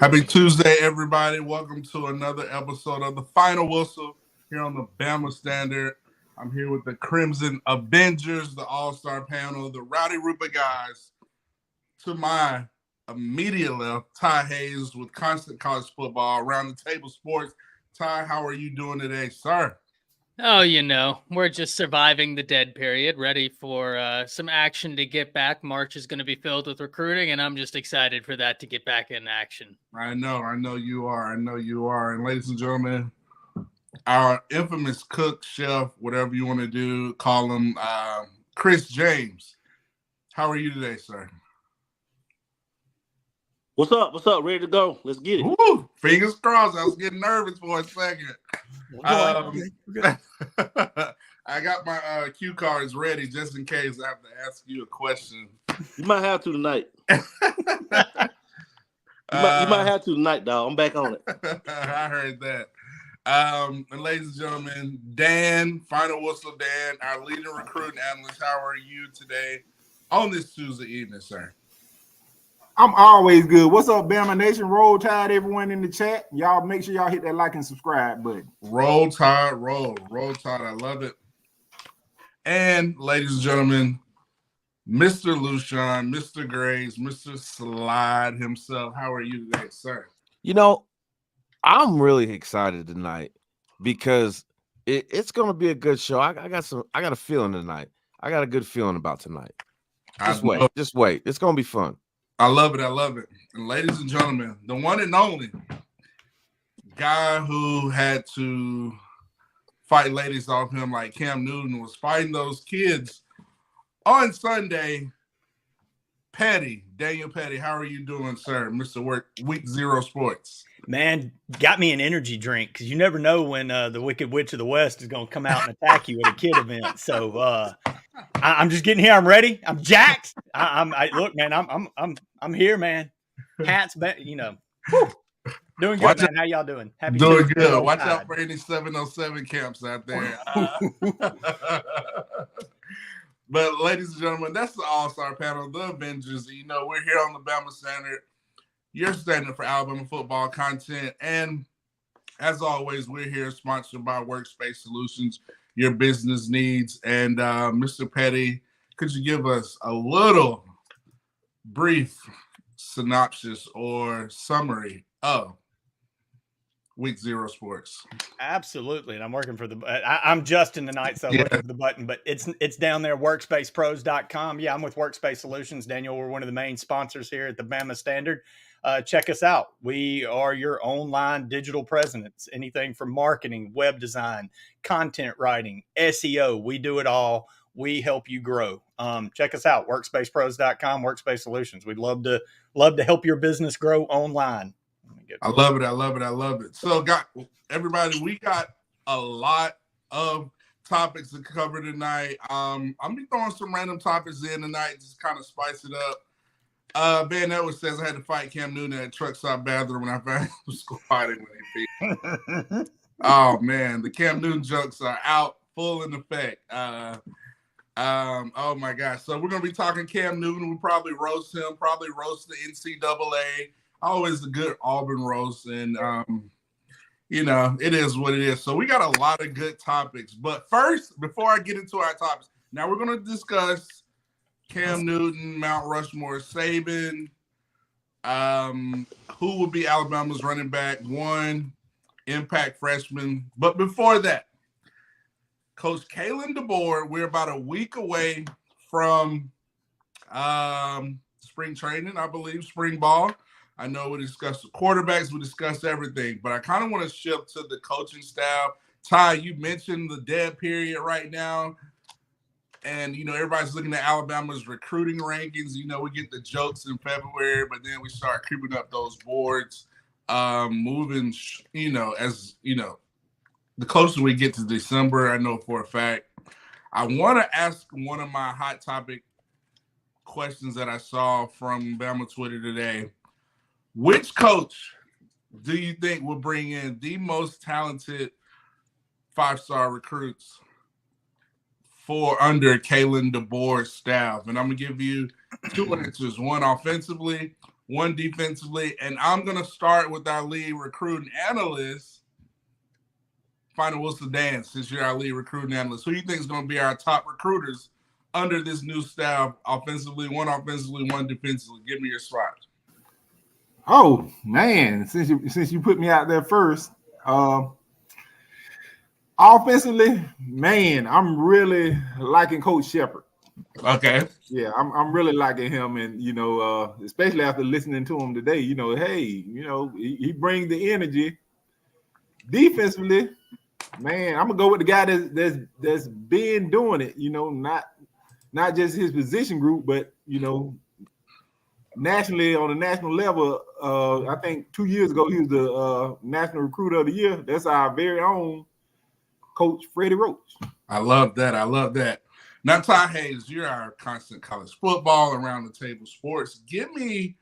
Happy Tuesday, everybody. Welcome to another episode of The Final Whistle here on the Bama Standard. I'm here with the Crimson Avengers, the All-Star panel, the Rowdy Group of guys. To my immediate left, Ty Haynes with Constant College Football, Around the Table Sports. Ty, how are you doing today, sir? Oh, we're just surviving the dead period, ready for some action to get back. March is going to be filled with recruiting, and I'm just excited for that to get back in action. I know you are. And ladies and gentlemen, our infamous cook, chef, whatever you want to do, call him Chris James. How are you today, sir? What's up? Ready to go. Let's get it. Ooh, fingers crossed. I was getting nervous for a second. I got my cue cards ready just in case I have to ask you a question. You might have to tonight. You might have to tonight, dog. I'm back on it. I heard that. And ladies and gentlemen, Dan, Final Whistle Dan, our leading recruiting analyst. How are you today on this Tuesday evening, sir? I'm always good. What's up, Bama Nation? Roll Tide, everyone in the chat. Y'all make sure y'all hit that like and subscribe button. Roll Tide, roll Tide. I love it. And ladies and gentlemen, Mr. Lucian, Mr. Graves, Mr. Slide himself. How are you today, sir? I'm really excited tonight because it's going to be a good show. I got a feeling tonight. I got a good feeling about tonight. Just wait. It's going to be fun. I love it. And ladies and gentlemen, the one and only guy who had to fight ladies off him like Cam Newton was fighting those kids on Sunday. Daniel Petty, how are you doing, sir? Mr. Week Zero Sports. Man, got me an energy drink because you never know when the Wicked Witch of the West is going to come out and attack you at a kid event. So I'm just getting here. I'm ready. I'm jacked. Look, man. I'm here, man. Hats, doing good, Watch man. How y'all doing? Happy doing Tuesday. Good. Watch out for any 707 camps out there. But ladies and gentlemen, that's the All-Star panel, the Avengers. We're here on the Bama Standard. Your standard for Alabama football content. And as always, we're here sponsored by Workspace Solutions, your business needs. And Mr. Petty, could you give us a little brief synopsis or summary of Week Zero Sports? Absolutely. And I'm working for I'm Justin tonight, so I'm looking for the button, but it's down there, workspacepros.com. Yeah, I'm with Workspace Solutions. Daniel, we're one of the main sponsors here at the Bama Standard. Check us out. We are your online digital presence, anything from marketing, web design, content writing, SEO. We do it all. We help you grow. Check us out, workspacepros.com, Workspace Solutions. We'd love to help your business grow online. I love it. So, everybody, we got a lot of topics to cover tonight. I'm be throwing some random topics in tonight, just kind of spice it up. Ben Edwards says I had to fight Cam Newton at a truck stop bathroom when I found him squatting when he beat. Oh man, the Cam Newton jokes are out full in effect. Oh my gosh. So we're gonna be talking Cam Newton. We'll probably roast him, probably roast the NCAA. Always a good Auburn roast, and it is what it is. So we got a lot of good topics. But first, before I get into our topics, now we're going to discuss Cam Newton, Mount Rushmore of Saban, who will be Alabama's running back, one impact freshman. But before that, Coach Kalen DeBoer, we're about a week away from spring training, I believe, spring ball. I know we discussed the quarterbacks, we discussed everything, but I kind of want to shift to the coaching staff. Ty, you mentioned the dead period right now, and, everybody's looking at Alabama's recruiting rankings. We get the jokes in February, but then we start creeping up those boards, moving, the closer we get to December, I know for a fact. I want to ask one of my hot topic questions that I saw from Bama Twitter today. Which coach do you think will bring in the most talented five-star recruits for under Kalen DeBoer's staff? And I'm going to give you two answers, one offensively, one defensively. And I'm going to start with our lead recruiting analyst, Final Wilson Dan, since you're our lead recruiting analyst. Who do you think is going to be our top recruiters under this new staff, offensively, one defensively? Give me your spot. Oh man, since you put me out there first, offensively, man, I'm really liking Coach Shepard. Okay. Yeah, I'm really liking him, and especially after listening to him today, hey, he brings the energy. Defensively, man, I'm gonna go with the guy that's been doing it. Not just his position group, but nationally on a national level. I think 2 years ago he was the National Recruiter of the Year. That's our very own Coach Freddie Roach. I love that. Now, Ty Haynes, you're our constant college football around the table sports. Give me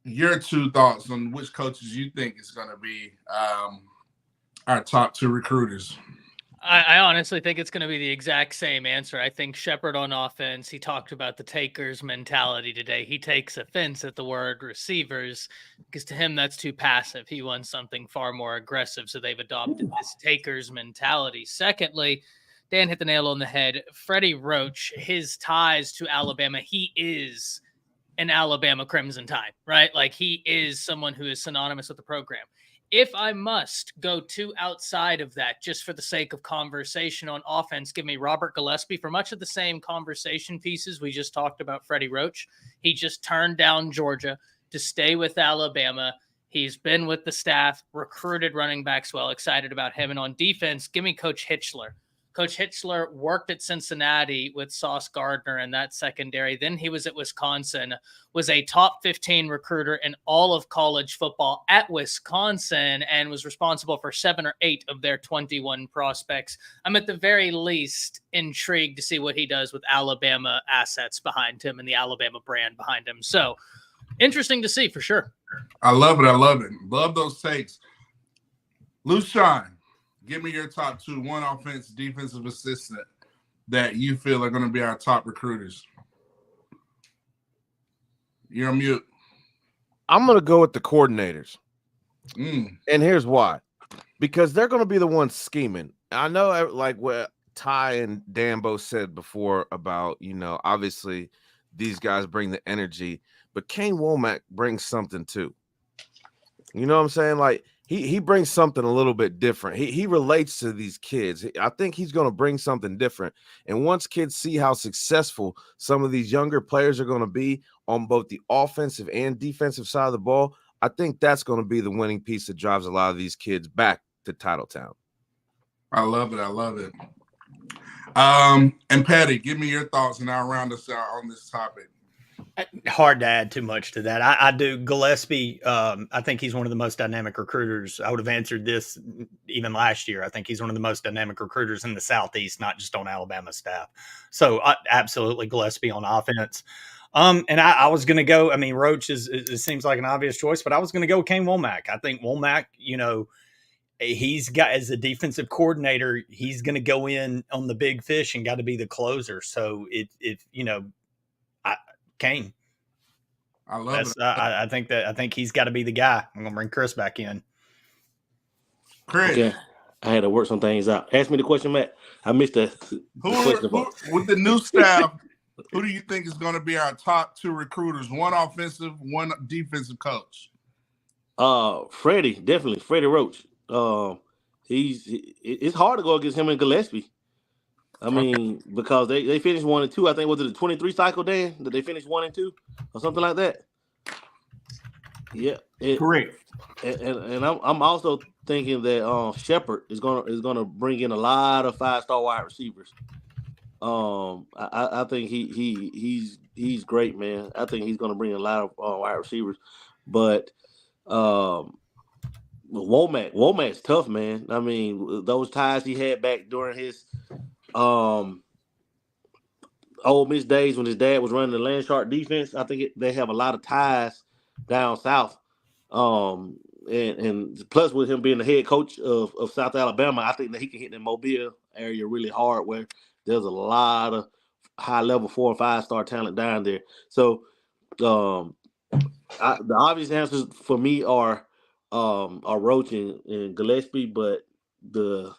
your 2 thoughts on which coaches you think is going to be our top 2 recruiters. I honestly think it's going to be the exact same answer. I think Shepard on offense, he talked about the takers mentality today. He takes offense at the word receivers because to him that's too passive. He wants something far more aggressive, so they've adopted this takers mentality. Secondly, Dan hit the nail on the head. Freddie Roach, his ties to Alabama, he is an Alabama Crimson Tide, right? Like he is someone who is synonymous with the program. If I must go to outside of that, just for the sake of conversation on offense, give me Robert Gillespie for much of the same conversation pieces we just talked about Freddie Roach. He just turned down Georgia to stay with Alabama. He's been with the staff, recruited running backs well, excited about him. And on defense, give me Coach Hitchler. Coach Hitchler worked at Cincinnati with Sauce Gardner in that secondary. Then he was at Wisconsin, was a top 15 recruiter in all of college football at Wisconsin, and was responsible for 7 or 8 of their 21 prospects. I'm at the very least intrigued to see what he does with Alabama assets behind him and the Alabama brand behind him. So interesting to see for sure. I love it. Love those takes. Lushan, give me your top 2, one offense, defensive assistant that you feel are going to be our top recruiters. You're on mute. I'm going to go with the coordinators. And here's why. Because they're going to be the ones scheming. I know like what Ty and Dan both said before about, obviously these guys bring the energy, but Kane Womack brings something too. You know what I'm saying? Like, he brings something a little bit different. He relates to these kids. I think he's going to bring something different. And once kids see how successful some of these younger players are going to be on both the offensive and defensive side of the ball, I think that's going to be the winning piece that drives a lot of these kids back to Titletown. I love it. And Patty, give me your thoughts and I'll round us out on this topic. Hard to add too much to that. I do. Gillespie, I think he's one of the most dynamic recruiters. I would have answered this even last year. I think he's one of the most dynamic recruiters in the Southeast, not just on Alabama staff. So absolutely Gillespie on offense. And I was going to go, Roach it seems like an obvious choice, but I was going to go Kane Womack. I think Womack, he's got, as a defensive coordinator, he's going to go in on the big fish and got to be the closer. So Kane. I love it. I think he's got to be the guy. I'm gonna bring Chris back in. Chris, okay. I had to work some things out. Ask me the question, Matt. I missed the question. With the new staff, who do you think is going to be our top 2 recruiters? One offensive, one defensive coach. Freddie, definitely Freddie Roach. It's hard to go against him and Gillespie. Because they finished 1 and 2. I think was it the 23 cycle, Dan? Did they finish 1 and 2 or something like that? Yeah, correct. And I'm also thinking that Shepard is gonna bring in a lot of 5-star wide receivers. I think he's great, man. I think he's gonna bring a lot of wide receivers, but Womack's tough, man. Those ties he had back during his Ole Miss days when his dad was running the Landshark defense, I think they have a lot of ties down south. And plus with him being the head coach of South Alabama, I think that he can hit the Mobile area really hard where there's a lot of high level 4 and 5-star talent down there. So The obvious answers for me are Roach and Gillespie, but the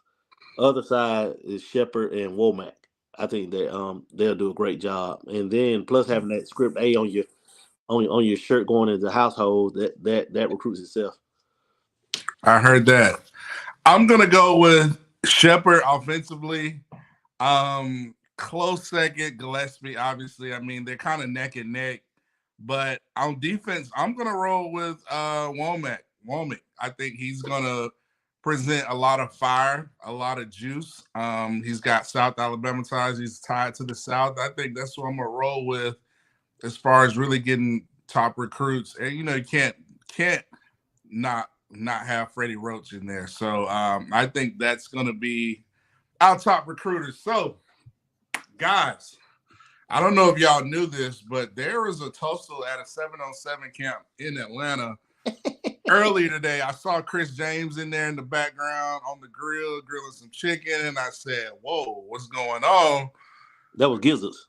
other side is Shepard and Womack. I think that they'll do a great job, and then plus having that script A on your shirt going into the household that recruits itself. I heard that. I'm gonna go with Shepard offensively. Close second, Gillespie. Obviously, I mean they're kind of neck and neck. But on defense, I'm gonna roll with Womack. I think he's gonna present a lot of fire, a lot of juice. He's got South Alabama ties. He's tied to the South. I think that's what I'm gonna roll with as far as really getting top recruits. And you can't not have Freddie Roach in there. So I think that's gonna be our top recruiters. So, guys, I don't know if y'all knew this, but there was a tussle at a 7-on-7 camp in Atlanta earlier today. I saw Chris James in there in the background on the grill, grilling some chicken, and I said, whoa, what's going on? That was gizzards.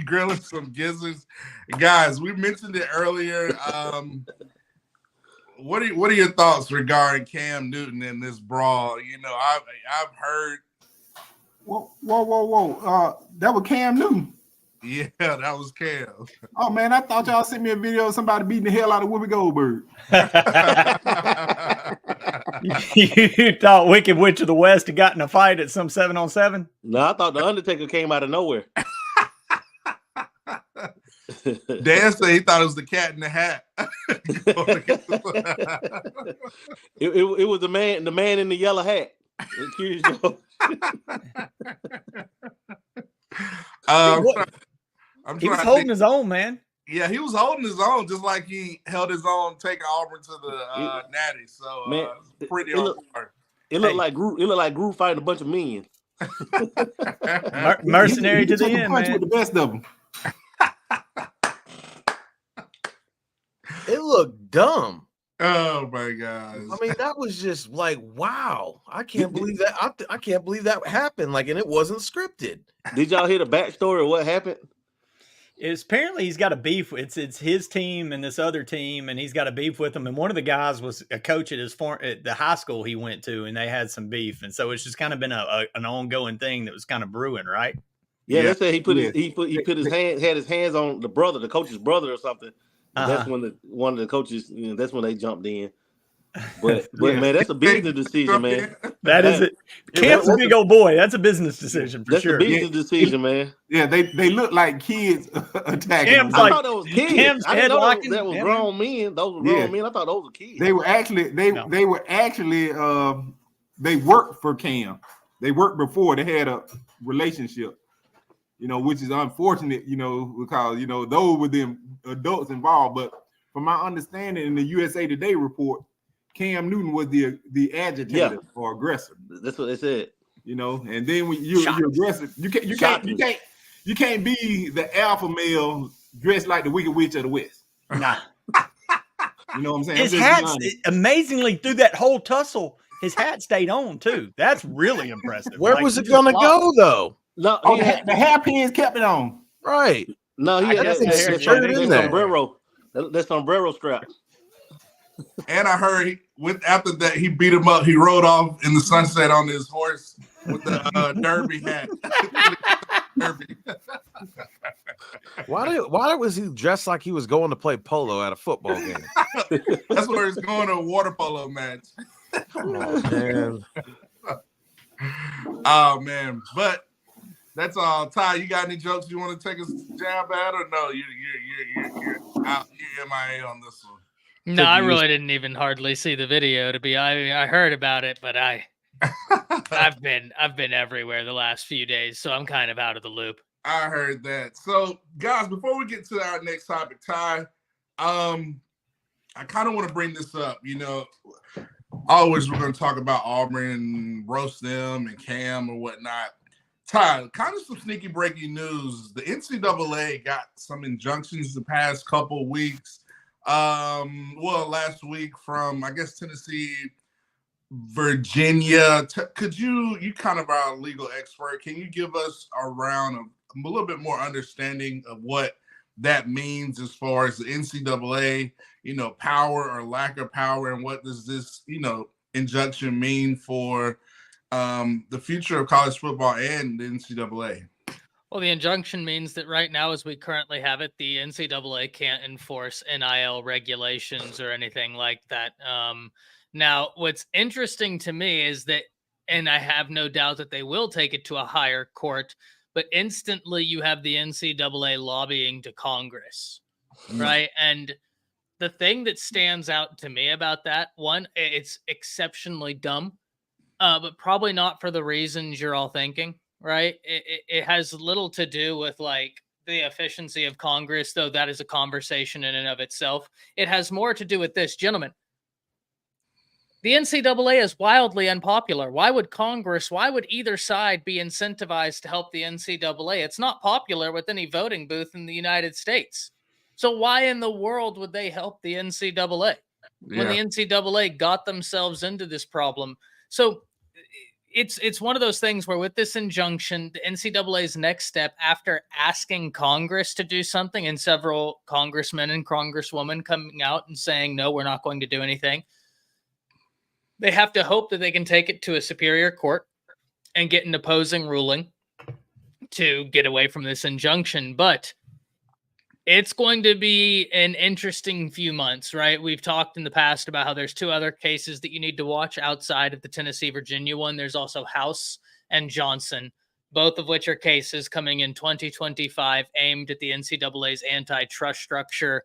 Grilling some gizzards. Guys, we mentioned it earlier. What are your thoughts regarding Cam Newton in this brawl? I've heard. Whoa. That was Cam Newton. Yeah, that was Cam. Oh, man, I thought y'all sent me a video of somebody beating the hell out of Whoopi Goldberg. You thought Wicked Witch of the West had gotten a fight at some 7-on-7? No, I thought The Undertaker came out of nowhere. Dan said he thought it was the Cat in the Hat. it was the man in the yellow hat. He was holding his own, man. Yeah, he was holding his own, just like he held his own taking Auburn to the Natty. So man, pretty on par. It looked like Groove fighting a bunch of men. Mercenary to the end, man. With the best of them. It looked dumb. Oh my gosh! I mean, that was just like, wow! I can't believe that. I can't believe that happened. Like, and it wasn't scripted. Did y'all hear the backstory of what happened? Apparently he's got a beef. It's his team and this other team, and he's got a beef with them. And one of the guys was a coach at the high school he went to, and they had some beef. And so it's just kind of been an ongoing thing that was kind of brewing, right? Yeah, they said he put his hands on the coach's brother or something. That's when one of the coaches, that's when they jumped in. But man, that's a business decision, man. That is it. Cam's a big old boy. That's a business decision for sure. That's a business decision, man. Yeah, they look like kids attacking. Cam's I thought that was kids. Cam's I didn't know headlocking. that was grown men. Those were grown men. I thought those were kids. They were actually they worked for Cam. They worked before they had a relationship. Which is unfortunate, because, those were the adults involved. But from my understanding in the USA Today report, Cam Newton was the agitator or aggressor. That's what they said. And then when you're aggressive, you can't be the alpha male dressed like the Wicked Witch of the West. Nah. You know what I'm saying? His hats, amazingly, through that whole tussle, his hat stayed on, too. That's really impressive. Where was it going to go, though? No, the hairpins kept it on. Right. No, he had that sombrero. That sombrero strap. And I heard after that he beat him up. He rode off in the sunset on his horse with the derby hat. Derby. Why was he dressed like he was going to play polo at a football game? That's where he's going to a water polo match. Come on, man. Oh man, but that's all. Ty, you got any jokes you want to take a jab at, or no? You're out. You're MIA on this one. No, I really didn't even hardly see the video. I heard about it, but I've been everywhere the last few days, so I'm kind of out of the loop. I heard that. So, guys, before we get to our next topic, Ty, I kind of want to bring this up. Always we're going to talk about Auburn and roast them and Cam or whatnot. Ty, kind of some sneaky breaking news. The NCAA got some injunctions the past couple weeks. Last week from, I guess, Tennessee, Virginia. Could you kind of our legal expert, can you give us a little bit more understanding of what that means as far as the NCAA, power or lack of power, and what does this, injunction mean for the future of college football and the NCAA? Well, the injunction means that right now, as we currently have it, the NCAA can't enforce NIL regulations or anything like that. Now, what's interesting to me is that, and I have no doubt that they will take it to a higher court, but instantly you have the NCAA lobbying to Congress, right? And the thing that stands out to me about that, one, it's exceptionally dumb, but probably not for the reasons you're all thinking, right? It has little to do with like the efficiency of Congress, though that is a conversation in and of itself. It has more to do with this, gentlemen. The NCAA is wildly unpopular. Why would either side be incentivized to help the NCAA? It's not popular with any voting booth in the United States. So why in the world would they help the NCAA when the NCAA got themselves into this problem? So it's one of those things where with this injunction, the NCAA's next step after asking Congress to do something and several congressmen and congresswomen coming out and saying, no, we're not going to do anything. They have to hope that they can take it to a superior court and get an opposing ruling to get away from this injunction. But it's going to be an interesting few months, right? We've talked in the past about how there's two other cases that you need to watch outside of the Tennessee-Virginia one. There's also House and Johnson, both of which are cases coming in 2025 aimed at the NCAA's antitrust structure.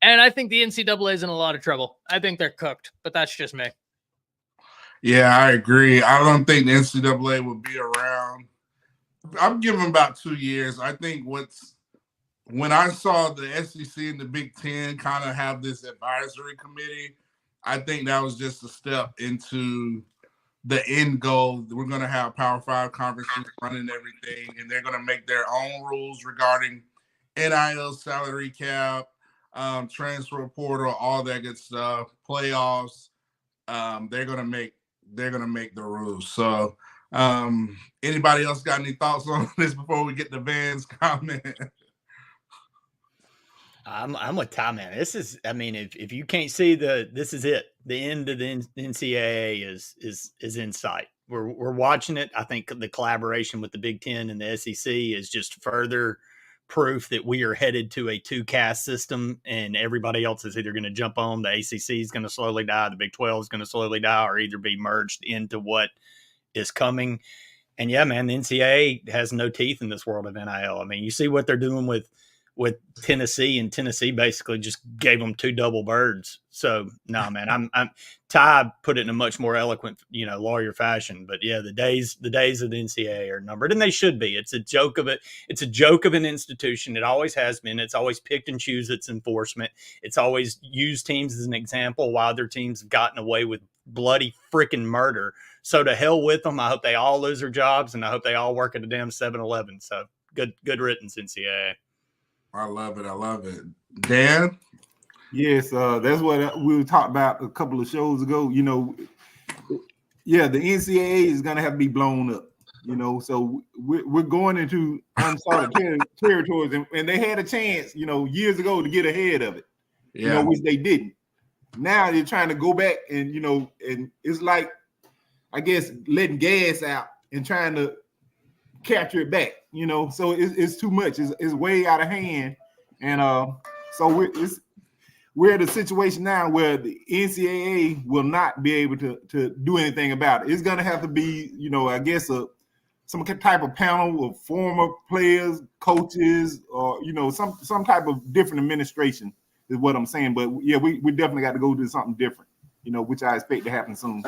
And I think the NCAA is in a lot of trouble. I think they're cooked, but that's just me. Yeah, I agree. I don't think the NCAA will be around. I'm giving them about 2 years. I think when I saw the SEC and the Big Ten kind of have this advisory committee, I think that was just a step into the end goal. We're going to have Power 5 conferences running everything, and they're going to make their own rules regarding NIL, salary cap, transfer portal, all that good stuff, playoffs. They're going to make the rules. So anybody else got any thoughts on this before we get to Van's comment? I'm with Ty, man. This is, I mean, if you can't see this is it. The end of the NCAA is in sight. We're watching it. I think the collaboration with the Big Ten and the SEC is just further proof that we are headed to a two-cast system, and everybody else is either going to jump on. The ACC is going to slowly die. The Big 12 is going to slowly die, or either be merged into what is coming. And yeah, man, the NCAA has no teeth in this world of NIL. I mean, you see what they're doing with Tennessee, and Tennessee basically just gave them two double birds. So no, man, I'm Ty put it in a much more eloquent, lawyer fashion. But yeah, the days of the NCAA are numbered, and they should be. It's a joke of it. It's a joke of an institution. It always has been. It's always picked and choose its enforcement. It's always used teams as an example why other teams have gotten away with bloody freaking murder. So to hell with them. I hope they all lose their jobs, and I hope they all work at a damn 7-Eleven. So good riddance, NCAA. I love it. Dan? Yes, that's what we talked about a couple of shows ago. Yeah, the NCAA is going to have to be blown up, so we're going into uncharted territories, and they had a chance, years ago to get ahead of it, which they didn't. Now they're trying to go back and, and it's like, I guess, letting gas out and trying to capture it back, so it's too much. It's way out of hand, and so we're at a situation now where the NCAA will not be able to do anything about it. It's going to have to be, I guess some type of panel of former players, coaches, or some type of different administration is what I'm saying. But yeah, we definitely got to go do something different, which I expect to happen soon.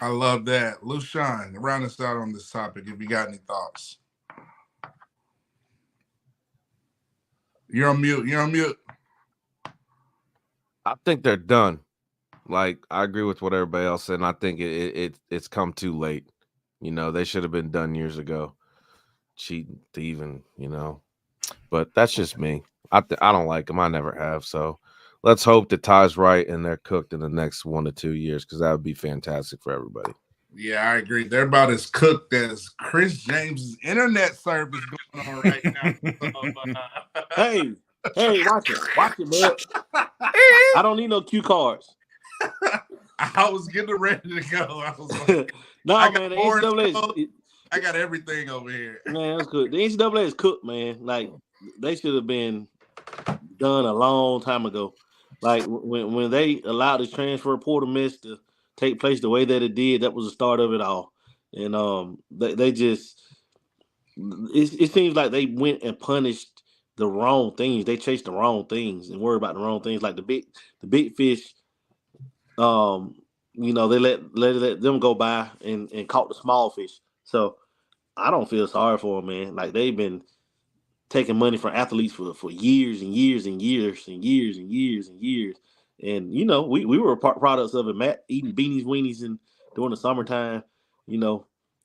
I love that. Lushan, round us out on this topic if you got any thoughts. You're on mute. I think they're done. Like, I agree with what everybody else said, and I think it's come too late. They should have been done years ago. Cheating, thieving, But that's just me. I don't like them. I never have. So let's hope that Ty's right and they're cooked in the next 1 to 2 years, because that would be fantastic for everybody. Yeah, I agree. They're about as cooked as Chris James's internet service going on right now. Hey, watch it, man. I don't need no cue cards. I was getting ready to go. I was like, no, man, the NCAA I got everything over here. Man, that's good. The NCAA is cooked, man. Like, they should have been done a long time ago. Like, when they allowed the transfer portal mess to take place the way that it did, that was the start of it all. And they just it seems like they went and punished the wrong things. They chased the wrong things and worried about the wrong things. Like the big fish, they let them go by and caught the small fish. So I don't feel sorry for them, man. Like, they've been taking money from athletes for years and years and years and years and years and years. And, we were products of it, Matt, eating beanies, weenies during the summertime,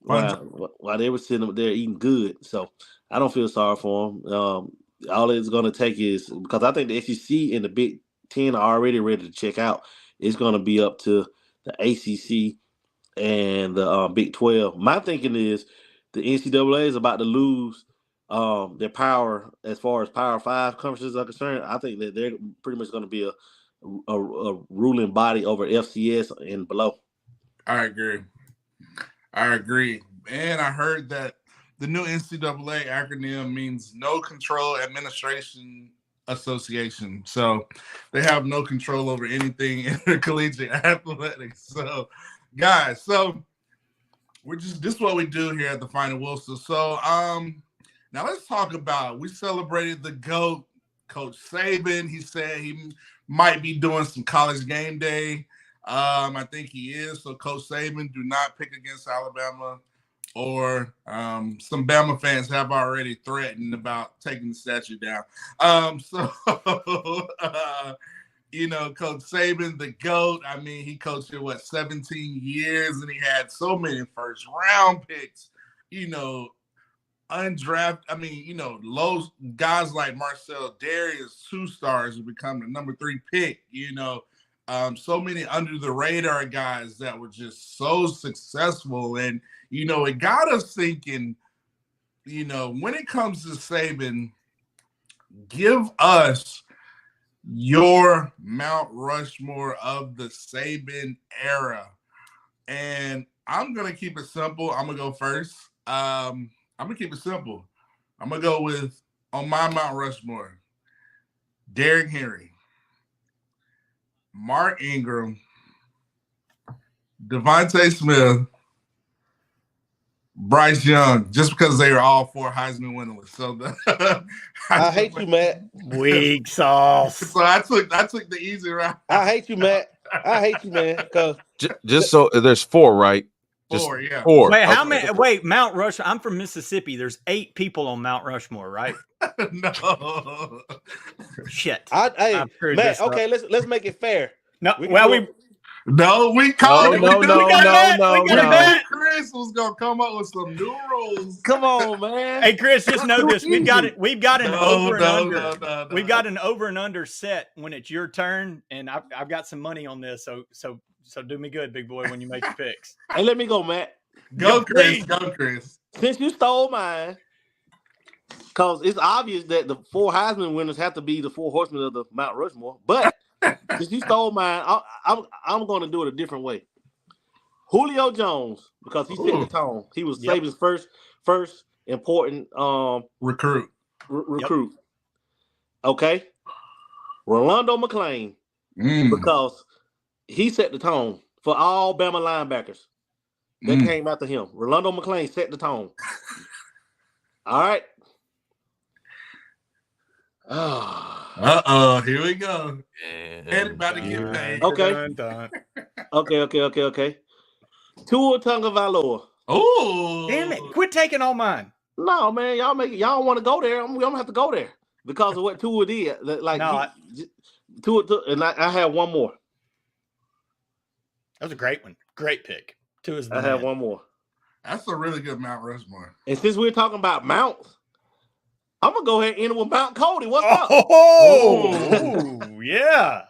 while they were sitting up there eating good. So I don't feel sorry for them. All it's going to take is, because I think the SEC and the Big Ten are already ready to check out. It's going to be up to the ACC and the Big 12. My thinking is the NCAA is about to lose their power as far as Power 5 conferences are concerned. I think that they're pretty much going to be a ruling body over FCS and below. I agree. And I heard that the new NCAA acronym means No Control Administration Association. So they have no control over anything intercollegiate athletics. So, guys, this is what we do here at the Final Whistle. So, now let's talk about, we celebrated the GOAT, Coach Saban. He said he might be doing some college game day. I think he is. So, Coach Saban, do not pick against Alabama, or some Bama fans have already threatened about taking the statue down. Coach Saban, the GOAT, I mean, he coached here, 17 years, and he had so many first-round picks, undrafted, low guys like Marcel Darius, 2 stars, who become the number 3 pick, so many under the radar guys that were just so successful. And, it got us thinking, when it comes to Saban, give us your Mount Rushmore of the Saban era. And I'm going to keep it simple. I'm going to go first. I'm going to keep it simple. I'm going to go with, on my Mount Rushmore, Derrick Henry, Mark Ingram, Devonta Smith, Bryce Young, just because they are all 4 Heisman winners. So I hate you, Matt. Weak sauce. So I took the easy route. I hate you, Matt. I hate you, man. Because just so there's 4, right? Just 4, yeah. 4. Wait, how many? Wait, Mount Rushmore. I'm from Mississippi. There's 8 people on Mount Rushmore, right? No. Shit. Matt. Okay, let's make it fair. No, we called it. No. Chris was gonna come up with some new rules. Come on, man. Hey, Chris, just know this. We've got it. We've got an over and under. No. We've got an over and under set when it's your turn, and I've got some money on this. So do me good, big boy, when you make your picks. Hey, let me go, Matt. Go, Chris. Since you stole mine, because it's obvious that the 4 Heisman winners have to be the 4 horsemen of the Mount Rushmore. But since you stole mine, I'm going to do it a different way. Julio Jones, because he set the tone. He was Saban's first important recruit. Recruit. Okay. Rolando McClain, because he set the tone for all Bama linebackers that came after him. Rolando McClain set the tone. All right. Here we go. Everybody get paid. Okay. Tua Tagovailoa. Oh, damn it! Quit taking all mine. No, man, y'all don't want to go there. I'm gonna have to go there because of what Tua did. Like, Tua, and I have one more. That was a great one. Great pick. Tua's the man. have one more. That's a really good Mount Rushmore. And since we're talking about mounts, I'm gonna go ahead and end with Mount Cody. What's up? Oh, yeah.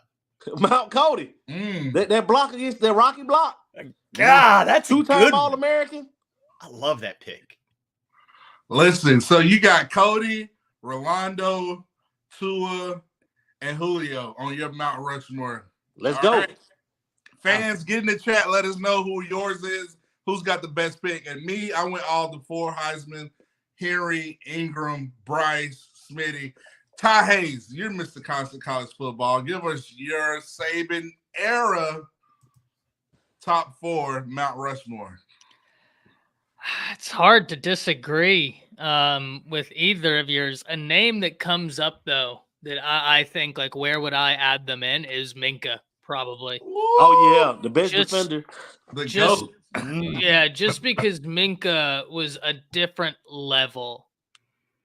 Mount Cody. That block against that Rocky block. God, that's a Two-time good one. All-American. I love that pick. Listen, so you got Cody, Rolando, Tua, and Julio on your Mount Rushmore. Let's All go. right. Fans, get in the chat. Let us know who yours is. Who's got the best pick? And me, I went all the 4 Heisman: Henry, Ingram, Bryce, Smitty. Ty Haynes, you're Mr. Constant College Football. Give us your Saban era top 4 Mount Rushmore. It's hard to disagree with either of yours. A name that comes up, though, that I think, like, where would I add them in is Minka, probably. Oh, yeah. The best defender. The Just, GOAT. yeah, just because Minka was a different level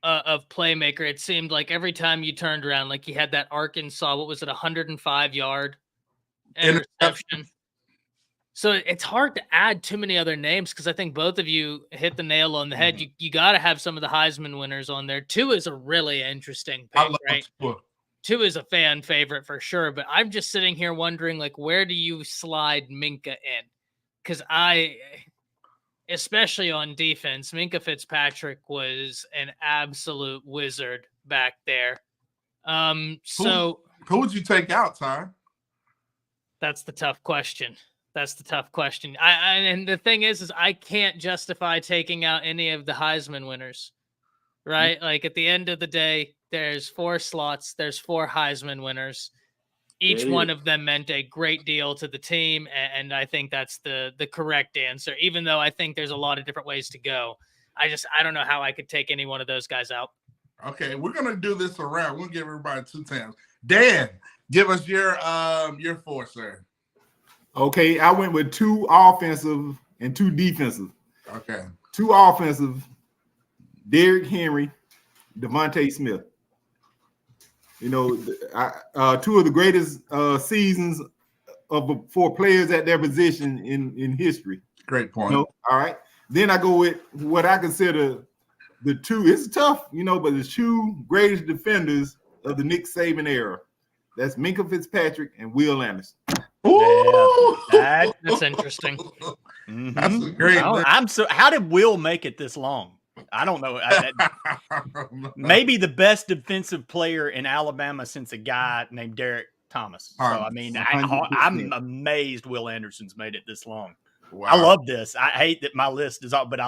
of playmaker. It seemed like every time you turned around, like he had that Arkansas, what was it, 105-yard interception. So it's hard to add too many other names because I think both of you hit the nail on the head. You got to have some of the Heisman winners on there. Tua is a really interesting pick, right? Tua is a fan favorite for sure, but I'm just sitting here wondering, like, where do you slide Minka in? Because especially on defense, Minka Fitzpatrick was an absolute wizard back there. So who would you take out, Ty? That's the tough question. And the thing is I can't justify taking out any of the Heisman winners, right? Like at the end of the day, there's 4 slots. There's 4 Heisman winners. Each one of them meant a great deal to the team. And I think that's the correct answer, even though I think there's a lot of different ways to go. I don't know how I could take any one of those guys out. Okay. We're going to do this around. We'll give everybody 2 times. Dan, give us your 4, sir. Okay, I went with 2 offensive and 2 defensive. Okay. 2 offensive, Derrick Henry, Devonta Smith. You know, 2 of the greatest seasons for players at their position in history. Great point. You know? All right. Then I go with what I consider the 2. It's tough, but the 2 greatest defenders of the Nick Saban era. That's Minka Fitzpatrick and Will Anderson. Ooh. Yeah, that's interesting. Mm-hmm. That's a great. How did Will make it this long? I don't know. Maybe the best defensive player in Alabama since a guy named Derek Thomas. So I mean, I'm amazed Will Anderson's made it this long. Wow. I love this. I hate that my list is up, but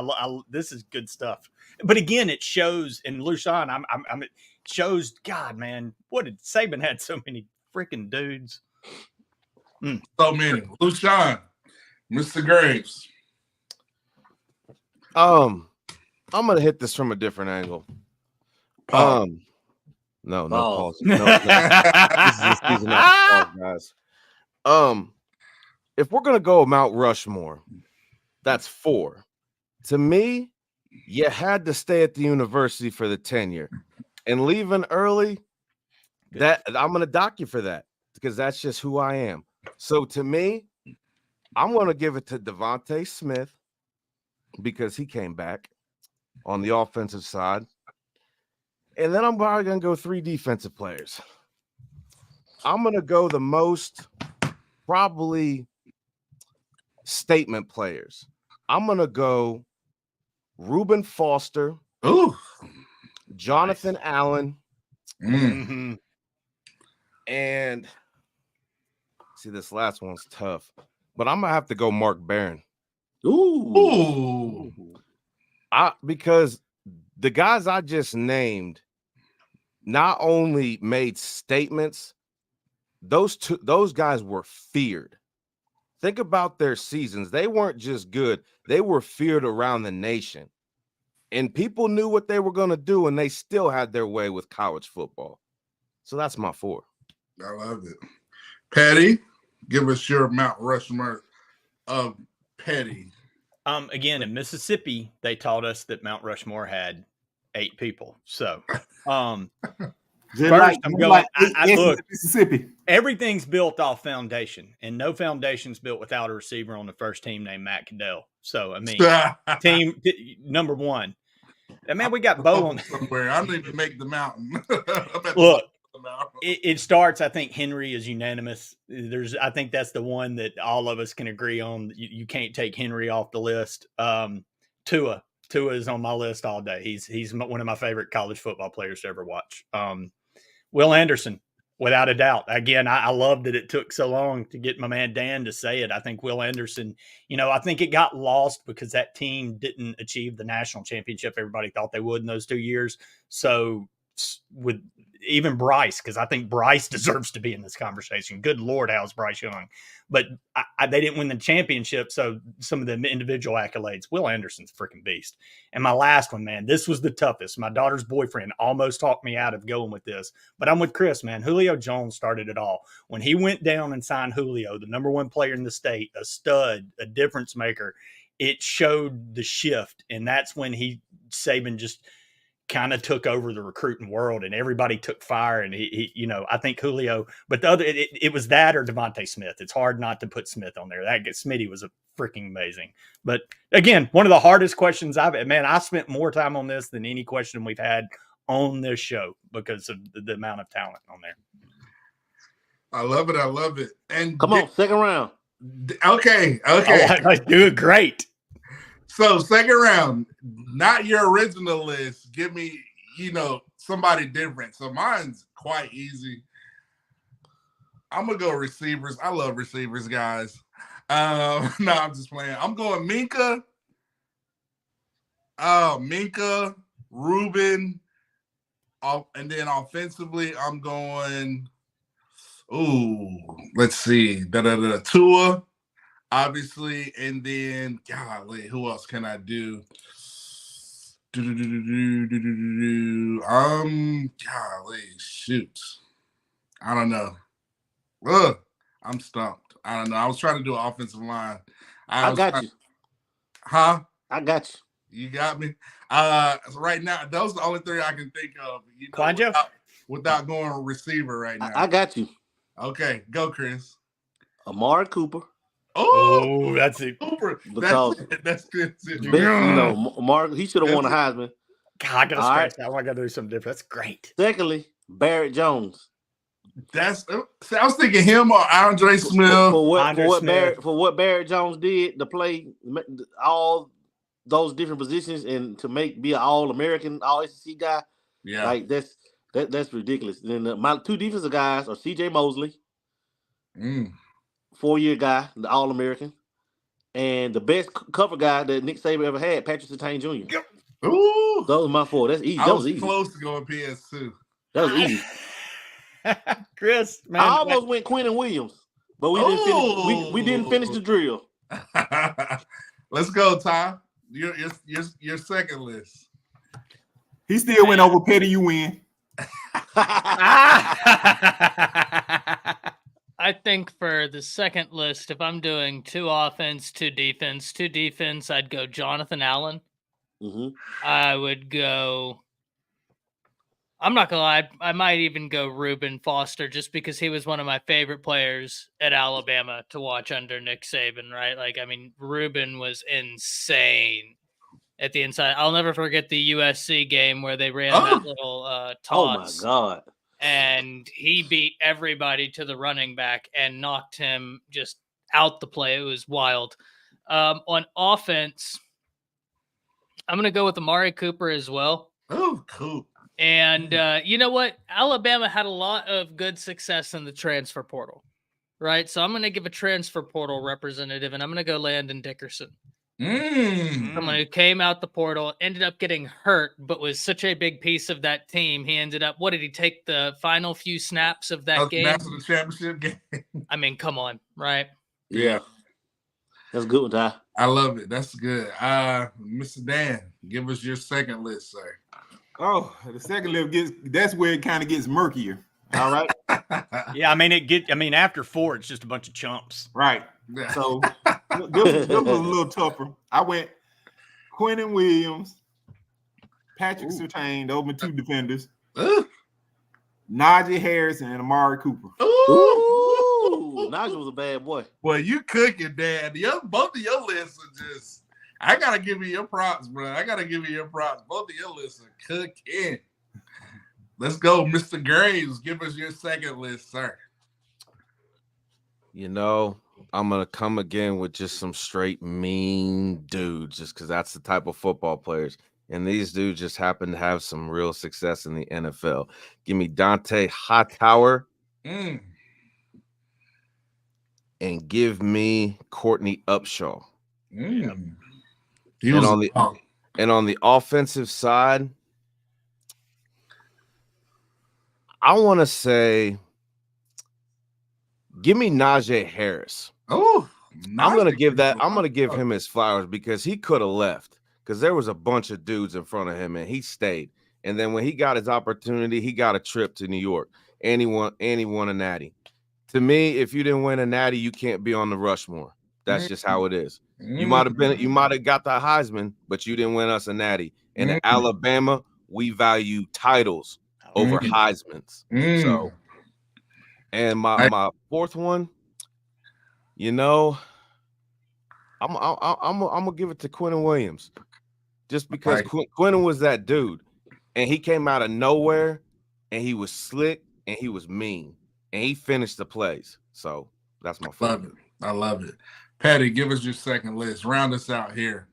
this is good stuff. But again, it shows, and Lushan, it shows. God, man, what did Saban had so many freaking dudes? So many. Lushan, Mr. Graves. I'm gonna hit this from a different angle. No pause. No. This is season pause, guys. If we're gonna go Mount Rushmore, that's 4. To me, you had to stay at the university for the tenure, and leaving early. That I'm gonna dock you for that because that's just who I am. So to me, I'm gonna give it to Devonta Smith because he came back on the offensive side. And then I'm probably going to go 3 defensive players. I'm going to go the most probably statement players. I'm going to go Reuben Foster, Jonathan Allen, and see, this last one's tough, but I'm going to have to go Mark Barron. Because the guys I just named not only made statements, those guys were feared. Think about their seasons. They weren't just good. They were feared around the nation. And people knew what they were going to do, and they still had their way with college football. So that's my 4. I love it. Patty, give us your Mount Rushmore of Petty. Again, in Mississippi, they taught us that Mount Rushmore had 8 people. So, first, I'm going. Look, Mississippi. Everything's built off foundation, and no foundation's built without a receiver on the first team named Matt Caddell. So, I mean, team number 1. And man, we got Bo on somewhere. I don't even make the mountain. Look, them out. It starts. I think Henry is unanimous. I think that's the one that all of us can agree on. You can't take Henry off the list. Tua is on my list all day. He's one of my favorite college football players to ever watch. Will Anderson, without a doubt. Again, I love that it took so long to get my man Dan to say it. I think Will Anderson, I think it got lost because that team didn't achieve the national championship everybody thought they would in those 2 years. So with even Bryce, because I think Bryce deserves to be in this conversation. Good Lord, how's Bryce Young? But they didn't win the championship, so some of the individual accolades. Will Anderson's a freaking beast. And my last one, man, this was the toughest. My daughter's boyfriend almost talked me out of going with this, but I'm with Chris, man. Julio Jones started it all. When he went down and signed Julio, the number one player in the state, a stud, a difference maker, it showed the shift, and that's when Saban just kind of took over the recruiting world, and everybody took fire. And he I think Julio, but the other, it was that or Devonta Smith. It's hard not to put Smith on there. Smitty was a freaking amazing. But again, one of the hardest questions I spent more time on this than any question we've had on this show because of the amount of talent on there. I love it. And come on, second round. Okay. Let's do it. Great. So second round, not your original list. Give me, somebody different. So mine's quite easy. I'm gonna go receivers. I love receivers, guys. No, I'm just playing. I'm going Minka. Minka, Ruben. And then offensively, I'm going. Let's see. Tua. Obviously, and then golly, who else can I do? Golly, shoot. I don't know. I'm stumped. I don't know. I was trying to do an offensive line. I got you. Huh? I got you. You got me. So right now, those are the only three I can think of. Without going receiver right now. I got you. Okay, go, Chris. Amari Cooper. Oh, that's it. Cooper. Because that's good. Amari, he should have won a Heisman. God, I gotta scratch that. I gotta do something different. That's great. Secondly, Barrett Jones. I was thinking him or Andre Smith. For what Barrett Jones did to play all those different positions and to be an All-American, All-SEC guy. Yeah, like that's ridiculous. Then my two defensive guys are C.J. Mosley, 4-year guy, the All-American, and the best cover guy that Nick Saban ever had, Patrick Surtain Jr. Yep. Ooh, those are my four. That's easy. I was close to going PS2. That was easy. Chris, man, I almost went Quentin Williams, but we didn't finish the drill. Let's go, Ty. Your second list. He still went over Petty. You win. I think for the second list, if I'm doing 2 offense, 2 defense, I'd go Jonathan Allen. Mm-hmm. I would go. I'm not gonna lie. I might even go Reuben Foster just because he was one of my favorite players at Alabama to watch under Nick Saban. Right? Reuben was insane at the inside. I'll never forget the USC game where they ran that little toss. Oh my God. And he beat everybody to the running back and knocked him just out the play. It was wild. On offense, I'm going to go with Amari Cooper as well. Oh, cool. And you know what? Alabama had a lot of good success in the transfer portal, right? So I'm going to give a transfer portal representative, and I'm going to go Landon Dickerson. Someone who came out the portal, ended up getting hurt, but was such a big piece of that team. He ended up, what did he take the final few snaps of that game? National championship game. I mean, come on, right? Yeah. That's good one, Ty. I love it. That's good. Mr. Dan, give us your second list, sir. Oh, the second list that's where it kind of gets murkier. All right. Yeah, after 4, it's just a bunch of chumps. Right. So this was a little tougher. I went Quentin Williams, Patrick Surtain, those are my 2 defenders. Najee Harris and Amari Cooper. Ooh, Najee was a bad boy. Well, you cooking, Dad. Both of your lists are just. I gotta give you your props, bro. Both of your lists are cooking. Let's go, Mr. Graves. Give us your second list, sir. You know, I'm going to come again with just some straight mean dudes, just because that's the type of football players. And these dudes just happen to have some real success in the NFL. Give me Dante Hightower. And give me Courtney Upshaw. And on the offensive side, I want to say, give me Najee Harris. Oh, I'm going to give him his flowers because he could have left because there was a bunch of dudes in front of him and he stayed. And then when he got his opportunity, he got a trip to New York and he won a natty. To me, if you didn't win a natty, you can't be on the Rushmore. That's just how it is. You might have got the Heisman, but you didn't win us a natty. And in Alabama, we value titles over Heismans. So, and my fourth one, you know, I'm gonna give it to Quinnen Williams, just because Quinnen was that dude, and he came out of nowhere, and he was slick and he was mean. And he finished the plays. So that's my favorite. I love it. Patty, give us your second list. Round us out here.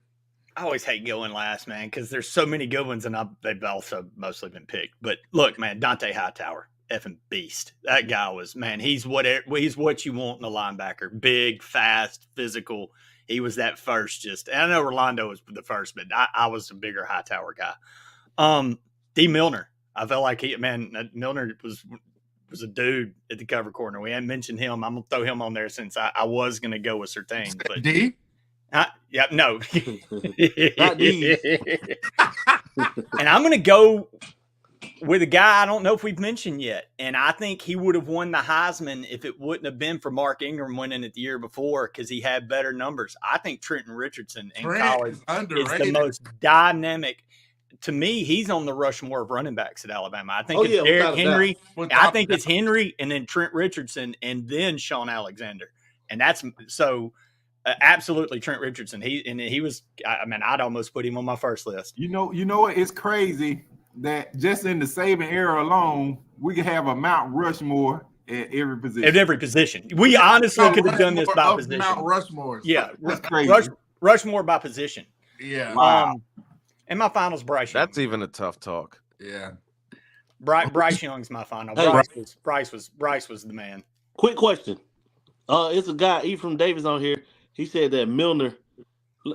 I always hate going last, man, because there's so many good ones, and they've also mostly been picked. But look, man, Dante Hightower, effing beast. That guy was, man, he's what you want in a linebacker. Big, fast, physical. He was that first. I know Rolando was the first, but I was a bigger Hightower guy. D. Milner. I felt like Milner was a dude at the cover corner. We hadn't mentioned him. I'm going to throw him on there since I was going to go with Surtain. But D? Yeah, no. Not D. And I'm going to go with a guy I don't know if we've mentioned yet. And I think he would have won the Heisman if it wouldn't have been for Mark Ingram winning it the year before because he had better numbers. I think Trent Richardson in college is the most dynamic. To me, he's on the Rushmore of running backs at Alabama. I think it's Derrick Henry. I think it's Henry and then Trent Richardson and then Sean Alexander. And that's so absolutely Trent Richardson. He was, I'd almost put him on my first list. You know what? It's crazy that just in the Saban era alone, we could have a Mount Rushmore at every position. At every position. We honestly could have done this by position. Mount Rushmore. Yeah. That's crazy. Rushmore by position. Yeah. Wow. And my final's Bryce Young. That's even a tough talk. Yeah. Bryce Young's my final. Hey, Bryce was the man. Quick question. It's a guy, Ephraim Davis on here. He said that Milner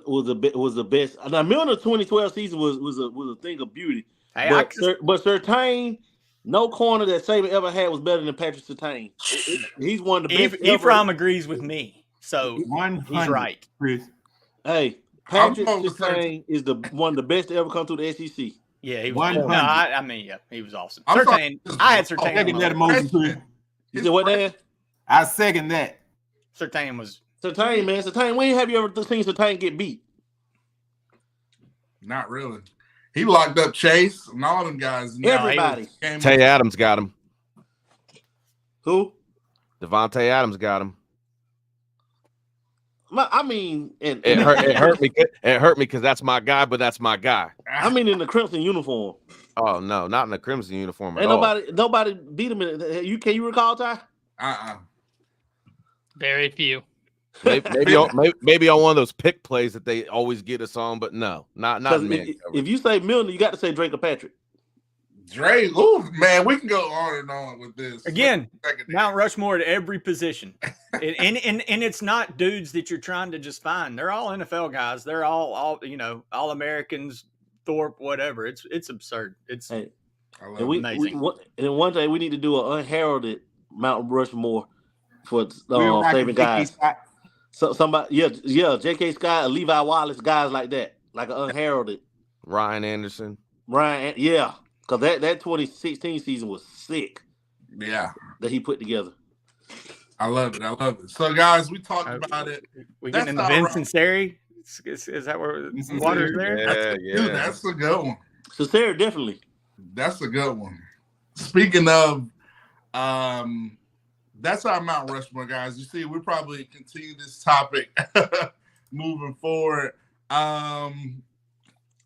was the best. Now Milner 2012 season was a thing of beauty. Hey, but Surtain, no corner that Saban ever had was better than Patrick Surtain. He's one of the best. Ephraim agrees with me, so he's right. Chris. Hey, Patrick Surtain is one of the best to ever come through the SEC. Yeah, he was. He was awesome. I had Surtain. Second that emotion, Chris. You said what, Dan? I second that. Surtain was. Surtain, man. Surtain, when have you ever seen Surtain get beat? Not really. He locked up Chase and all them guys. Everybody. Tay Adams got him. Who? Devontae Adams got him. It hurt me. It hurt me because that's my guy, but that's my guy. I mean, in the crimson uniform. Oh no, not in the crimson uniform. Ain't nobody beat him in it. Can you recall, Ty? Very few. Maybe on one of those pick plays that they always get us on, but no, not man. If you say Milner, you got to say Drake or Patrick. Drake, oh man, we can go on and on with this. Again, Mount Rushmore at every position. and it's not dudes that you're trying to just find. They're all NFL guys. They're all all Americans, Thorpe, whatever. It's absurd. It's amazing. And one day we need to do an unheralded Mount Rushmore for Saban guys. So somebody, J.K. Scott, Levi Wallace, guys like that, like an unheralded. Ryan Anderson. Because that 2016 season was sick. Yeah. That he put together. I love it. So, guys, we talked about it. We getting into Vincent Sari? Is that where water's there? Yeah. That's a good one. So, Sarah, definitely. That's a good one. Speaking of, that's our Mount Rushmore, guys. You see, we probably continue this topic moving forward.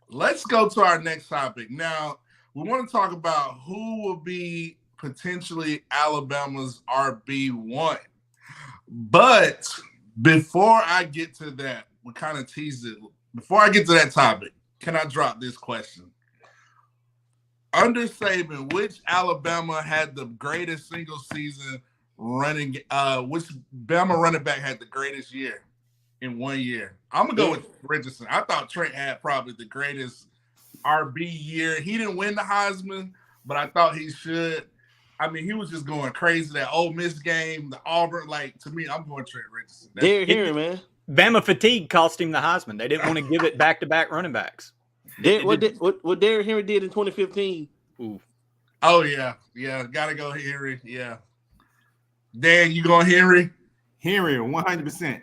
Let's go to our next topic. Now, we want to talk about who will be potentially Alabama's RB1. But before I get to that, we kind of teased it. Before I get to that topic, can I drop this question? Under Saban, which Alabama had the greatest single season running? Which Bama running back had the greatest year in 1 year? I'm gonna go with Richardson. I thought Trent had probably the greatest RB year. He didn't win the Heisman, but I thought he should. I mean, he was just going crazy. That Ole Miss game, the Auburn. Like, to me, I'm going Trent Richardson. Derrick Henry, man. Bama fatigue cost him the Heisman. They didn't want to give it back-to-back running backs. What Derrick Henry did in 2015. Ooh. Oh, yeah. Gotta go Henry. Yeah. Dan, you going Henry? Henry, 100%.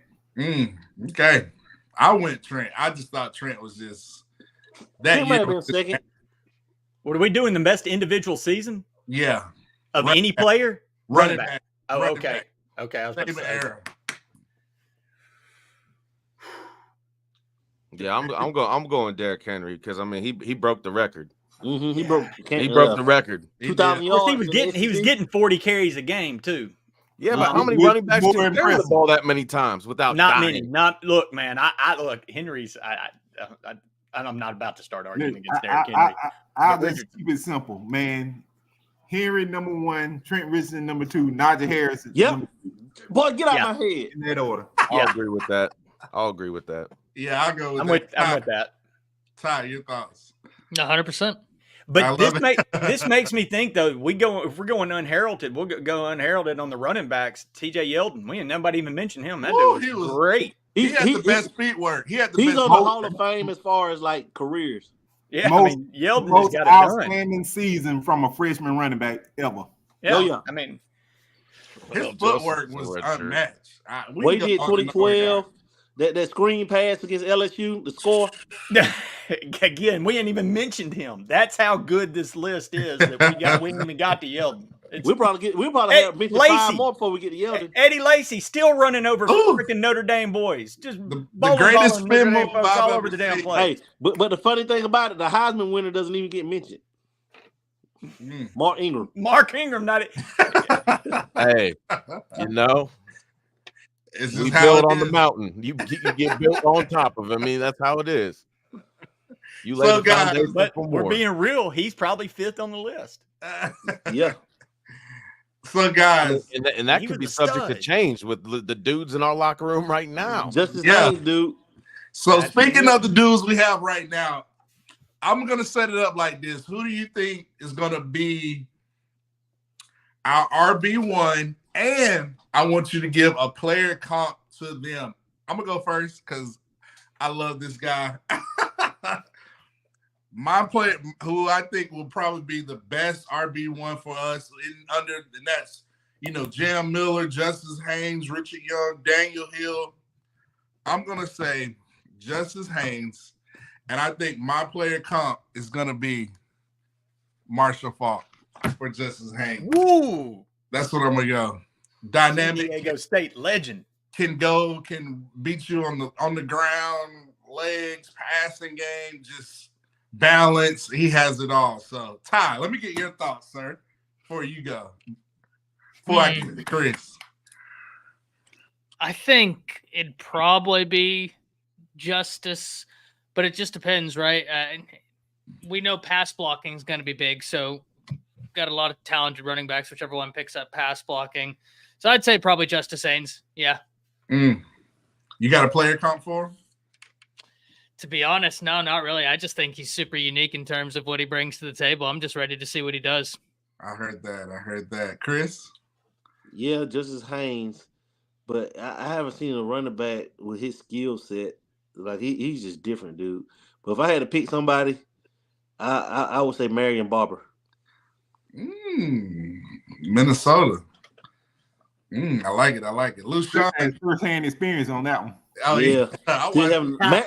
Okay. I went Trent. I just thought Trent was just that. He might have been second. What are we doing? The best individual season? Yeah. Of any player? Running back. Oh, running okay. Back. Okay, I was about to say. Era. Yeah, I'm going Derrick Henry because I mean he broke the record. He broke the record. 2,000 Of course, yards. he was getting 40 carries a game too. Yeah, but how many running backs do you carry the ball that many times without Not dying? many. Look, man. I look. Henry's. I'm not about to start arguing against Derrick Henry. I'll just keep it simple, man. Henry number 1, Trent Richardson number 2, Najee Harris. Yep. Boy, get out my head. In that order. I'll agree with that. Yeah, I'll go with I'm that. with that. Ty, your thoughts? 100%. But this makes me think though. If we're going unheralded, we'll go unheralded on the running backs. T.J. Yeldon, we ain't nobody even mentioned him. That dude was great. He had the best feet work. He's on the Hall of Fame as far as like careers. Yeah, Yeldon most got it done. outstanding season from a freshman running back ever. Yeah, yeah. I mean, his footwork was unmatched. He did 2012. That screen pass against LSU, the score. Again, we ain't even mentioned him. That's how good this list is. That we even got to Yeldon. We'll probably have mentioned 5 more before we get to Yeldon. Eddie Lacy still running over freaking Notre Dame boys. Just the greatest spin move all over the damn place. Hey, but the funny thing about it, the Heisman winner doesn't even get mentioned. Mark Ingram. Not it. Hey, we build on the mountain. You get built on top of it. I mean, that's how it is. You lay the foundation but for we're more. being real. He's probably 5th on the list. Yeah. So, guys, and that could be subject to change with the dudes in our locker room right now. Just his name, dude. So, speaking of the dudes we have right now, I'm going to set it up like this. Who do you think is going to be our RB1? And I want you to give a player comp to them. I'm going to go first because I love this guy. My player, who I think will probably be the best RB1 for us, and that's, Jam Miller, Justice Haynes, Richard Young, Daniel Hill. I'm going to say Justice Haynes, and I think my player comp is going to be Marshall Faulk for Justice Haynes. Woo! That's what I'm going to go. Dynamic. San Diego State legend. Can beat you on the ground, legs, passing game, just balance. He has it all. So, Ty, let me get your thoughts, sir, before you go. Before I get to Chris. I think it'd probably be Justice, but it just depends, right? We know pass blocking is going to be big, so got a lot of talented running backs, whichever one picks up pass blocking. So I'd say probably Justice Haynes. Yeah. You got a player comp for him? To be honest, no, not really. I just think he's super unique in terms of what he brings to the table. I'm just ready to see what he does. I heard that. Chris? Yeah, Justice Haynes. But I haven't seen a running back with his skill set. Like, he's just different, dude. But if I had to pick somebody, I would say Marion Barber. Minnesota. I like it. Lucian. First-hand experience on that one. Oh, yeah. Matt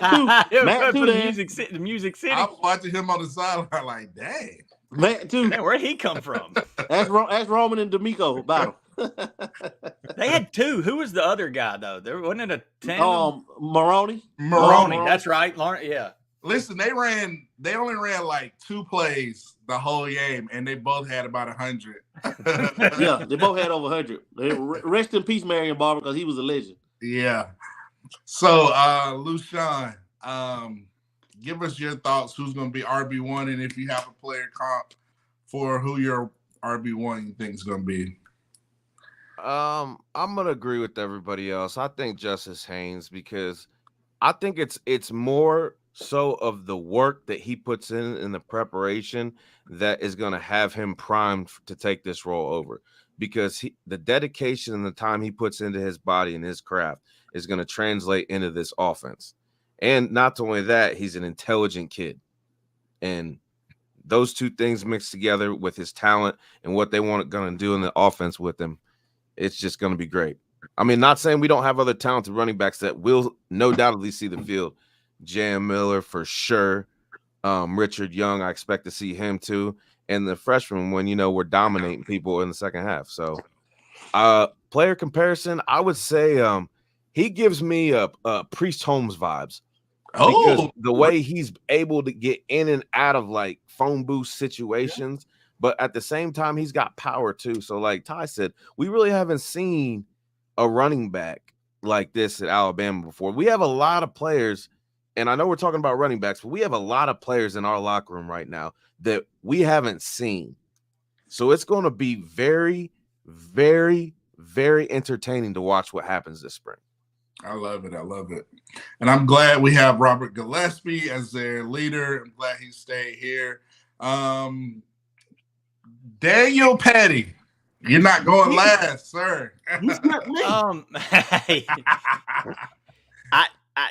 too. The Music City. I was watching him on the sideline like, dang. Matt too. Man, where'd he come from? That's Roman and D'Amico about him. They had 2. Who was the other guy though? There wasn't it a tandem? Maroney. That's right. Yeah. Listen, they only ran like 2 plays the whole game, and they both had about 100. Yeah, they both had over 100. Rest in peace, Marion Barber, because he was a legend. Yeah. So, Lushan, give us your thoughts. Who's going to be RB1, and if you have a player comp for who your RB1 you think is going to be? I'm gonna agree with everybody else. I think Justice Haynes, because I think it's more so of the work that he puts in the preparation that is going to have him primed to take this role over, because the dedication and the time he puts into his body and his craft is going to translate into this offense. And not only that, he's an intelligent kid, and those two things mixed together with his talent and what they want going to do in the offense with him, it's just going to be great. I mean, not saying we don't have other talented running backs that will no doubtly see the field. Jam Miller for sure. Richard Young, I expect to see him too. And the freshman when, we're dominating people in the second half. So player comparison, I would say he gives me a Priest Holmes vibes. Because the way he's able to get in and out of like phone booth situations, but at the same time, he's got power too. So like Ty said, we really haven't seen a running back like this at Alabama before. We have a lot of players, and I know we're talking about running backs, but we have a lot of players in our locker room right now that we haven't seen. So it's going to be very, very, very entertaining to watch what happens this spring. I love it. And I'm glad we have Robert Gillespie as their leader. I'm glad he stayed here. Daniel Petty, you're not going last, sir.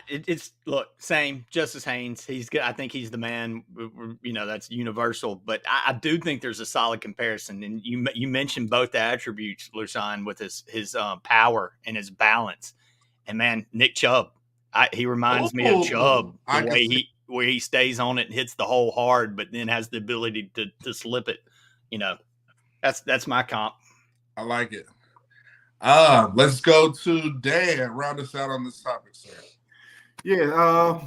It's look, same. Justice Haynes, he's good. I think he's the man. That's universal. But I do think there's a solid comparison. And you mentioned both the attributes, Lushan, with his power and his balance. And man, Nick Chubb, he reminds me of Chubb. The way he stays on it and hits the hole hard, but then has the ability to slip it. That's my comp. I like it. Let's go to Dan. Round us out on this topic, sir. Yeah,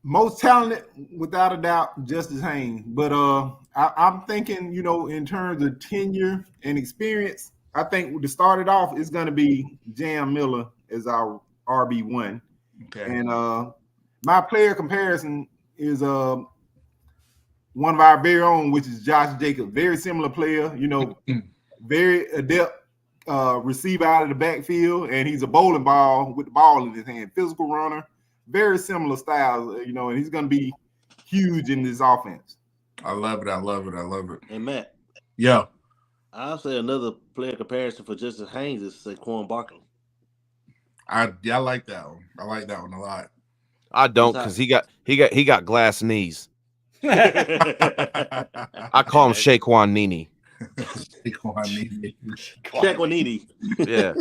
most talented, without a doubt, Justice Haynes. But I'm thinking, in terms of tenure and experience, I think to start it off, it's going to be Jam Miller as our RB1. Okay. And my player comparison is one of our very own, which is Josh Jacobs. Very similar player, very adept receiver out of the backfield, and he's a bowling ball with the ball in his hand. Physical runner, very similar styles, and he's going to be huge in this offense. I love it. And Matt. Yeah. I'll say another player comparison for Justice Haynes is Saquon Barkley. I like that one. I like that one a lot. I don't, because he got glass knees. I call him Shaquan Nini. Shaquan Nini. Yeah.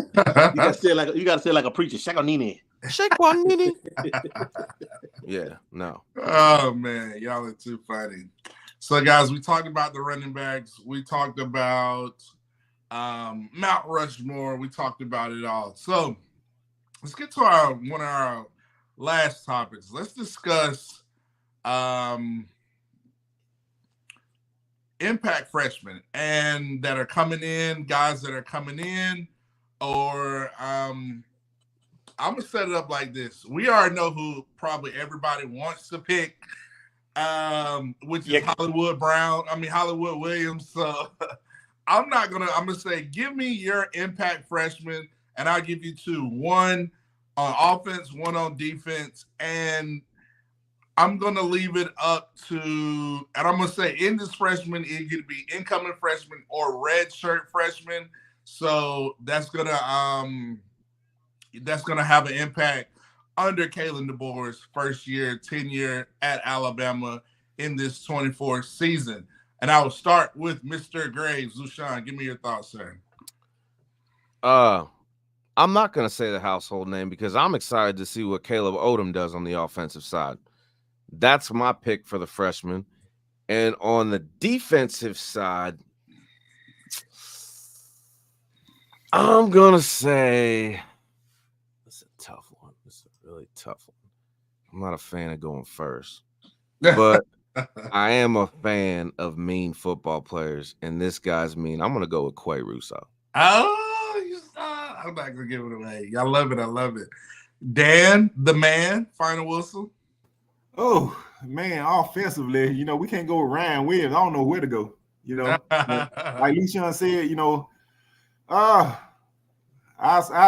You gotta say like a preacher. Shaquan Nini. Shaquan Nini. Yeah, no. Oh man, y'all are too funny. So guys, we talked about the running backs. We talked about Mount Rushmore. We talked about it all. So let's get to one of our last topics. Let's discuss impact freshmen and that are coming in, guys that are coming in, or I'm gonna set it up like this. We already know who probably everybody wants to pick, which is Hollywood Williams. So I'm gonna say, give me your impact freshman, and I'll give you two. One on offense, one on defense, and I'm going to leave it up to, and I'm going to say in this freshman, it could be incoming freshman or red shirt freshman. So that's going to have an impact under Kalen DeBoer's first year tenure at Alabama in this 24 season. And I will start with Mr. Graves. Lushan, give me your thoughts, sir. I'm not going to say the household name because I'm excited to see what Caleb Odom does on the offensive side. That's my pick for the freshman. And on the defensive side, I'm going to say this is a tough one. This is a really tough one. I'm not a fan of going first. but I am a fan of mean football players, and this guy's mean. I'm going to go with Quay Russo. Oh, I'm not gonna give it away. I love it. I love it. Dan, the man, final whistle. Oh man, offensively, we can't go with Ryan Williams. I don't know where to go. Like Lucian said, I'll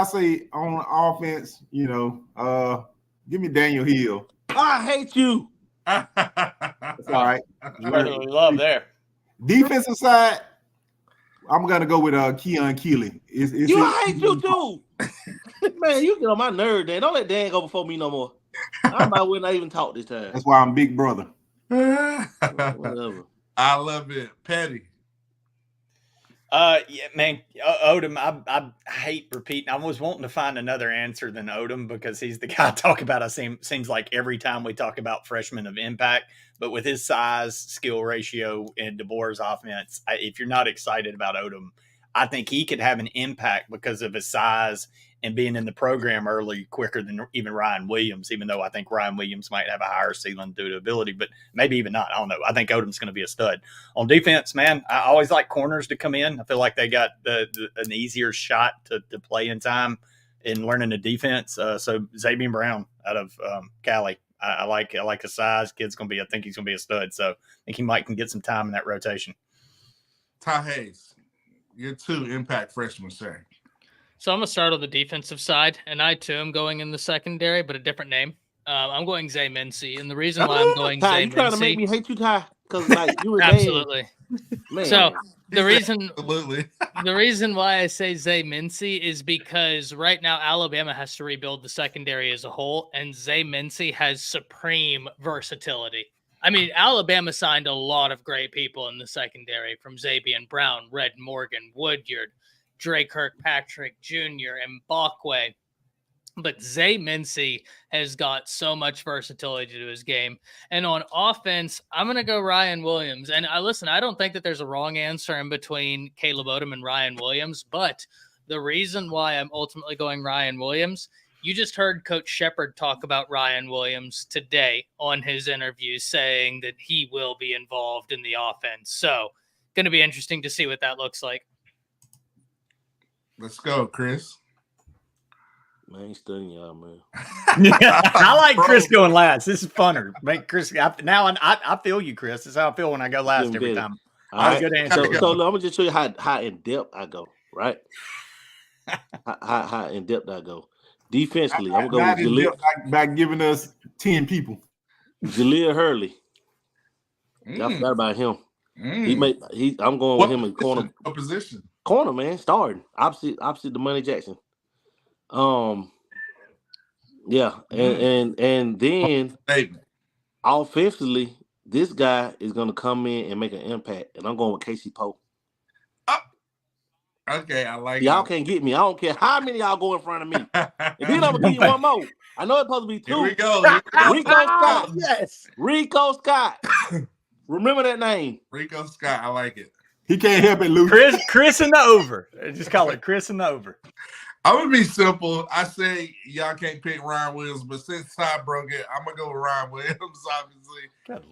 say on offense, give me Daniel Hill. I hate you. That's all right. Brotherly love there. Defensive side, I'm gonna go with Keon Keeley. I hate you too. Man, you get on my nerve, Dan. Don't let Dan go before me no more. I might well not even talk this time. That's why I'm big brother. Whatever. I love it. Petty. Yeah, man, Odom, I hate repeating. I was wanting to find another answer than Odom because he's the guy I talk about. Seems like every time we talk about freshmen of impact, but with his size, skill ratio, and DeBoer's offense, if you're not excited about Odom, I think he could have an impact because of his size and being in the program early quicker than even Ryan Williams, even though I think Ryan Williams might have a higher ceiling due to ability, but maybe even not. I don't know. I think Odom's going to be a stud. On defense, man, I always like corners to come in. I feel like they got an easier shot to play in time in learning the defense. So Xavier Brown out of Cali. I like his size. I think he's going to be a stud. So I think he can get some time in that rotation. Ty Hayes, your 2 impact freshmen, sir. So I'm going to start on the defensive side, and I, too, am going in the secondary, but a different name. I'm going Zay Mincy, and the reason why I'm going Ty, Zay you trying to make me hate you, Ty? Because you were absolutely. Man. So the reason why I say Zay Mincy is because right now Alabama has to rebuild the secondary as a whole, and Zay Mincy has supreme versatility. I mean, Alabama signed a lot of great people in the secondary, from Xavier Brown, Red Morgan, Woodyard, Dre Kirkpatrick Jr., and Mbakwe. But Zay Mincy has got so much versatility to his game. And on offense, I'm going to go Ryan Williams. And I don't think that there's a wrong answer in between Caleb Odom and Ryan Williams. But the reason why I'm ultimately going Ryan Williams, you just heard Coach Shepard talk about Ryan Williams today on his interview, saying that he will be involved in the offense. So going to be interesting to see what that looks like. Let's go, Chris. Man, I ain't studying y'all, man. I like Chris going last. This is funner. Make Chris I feel you, Chris. This is how I feel when I go last every time. All right. Good answer. So I'm gonna just show you how in depth I go. Right? how in depth I go. Defensively, I'm gonna go with Jaleel by giving us 10 people. Jaleel Hurley. I forgot about him. I'm going with him in corner. What position? Corner, man, starting opposite the Money Jackson. Yeah, and then offensively, this guy is gonna come in and make an impact, and I'm going with Casey Poe. Okay, I like y'all can't get me. I don't care how many y'all go in front of me. And then I'm gonna give you one more. I know it's supposed to be 2. Here we go. Rico Scott. Yes. Rico Scott. Remember that name. Rico Scott. I like it. He can't help it, Luke. Chris in the over. Just call it Chris in the over. I'm gonna be simple. I say y'all can't pick Ryan Williams, but since Ty broke it, I'm gonna go with Ryan Williams, obviously,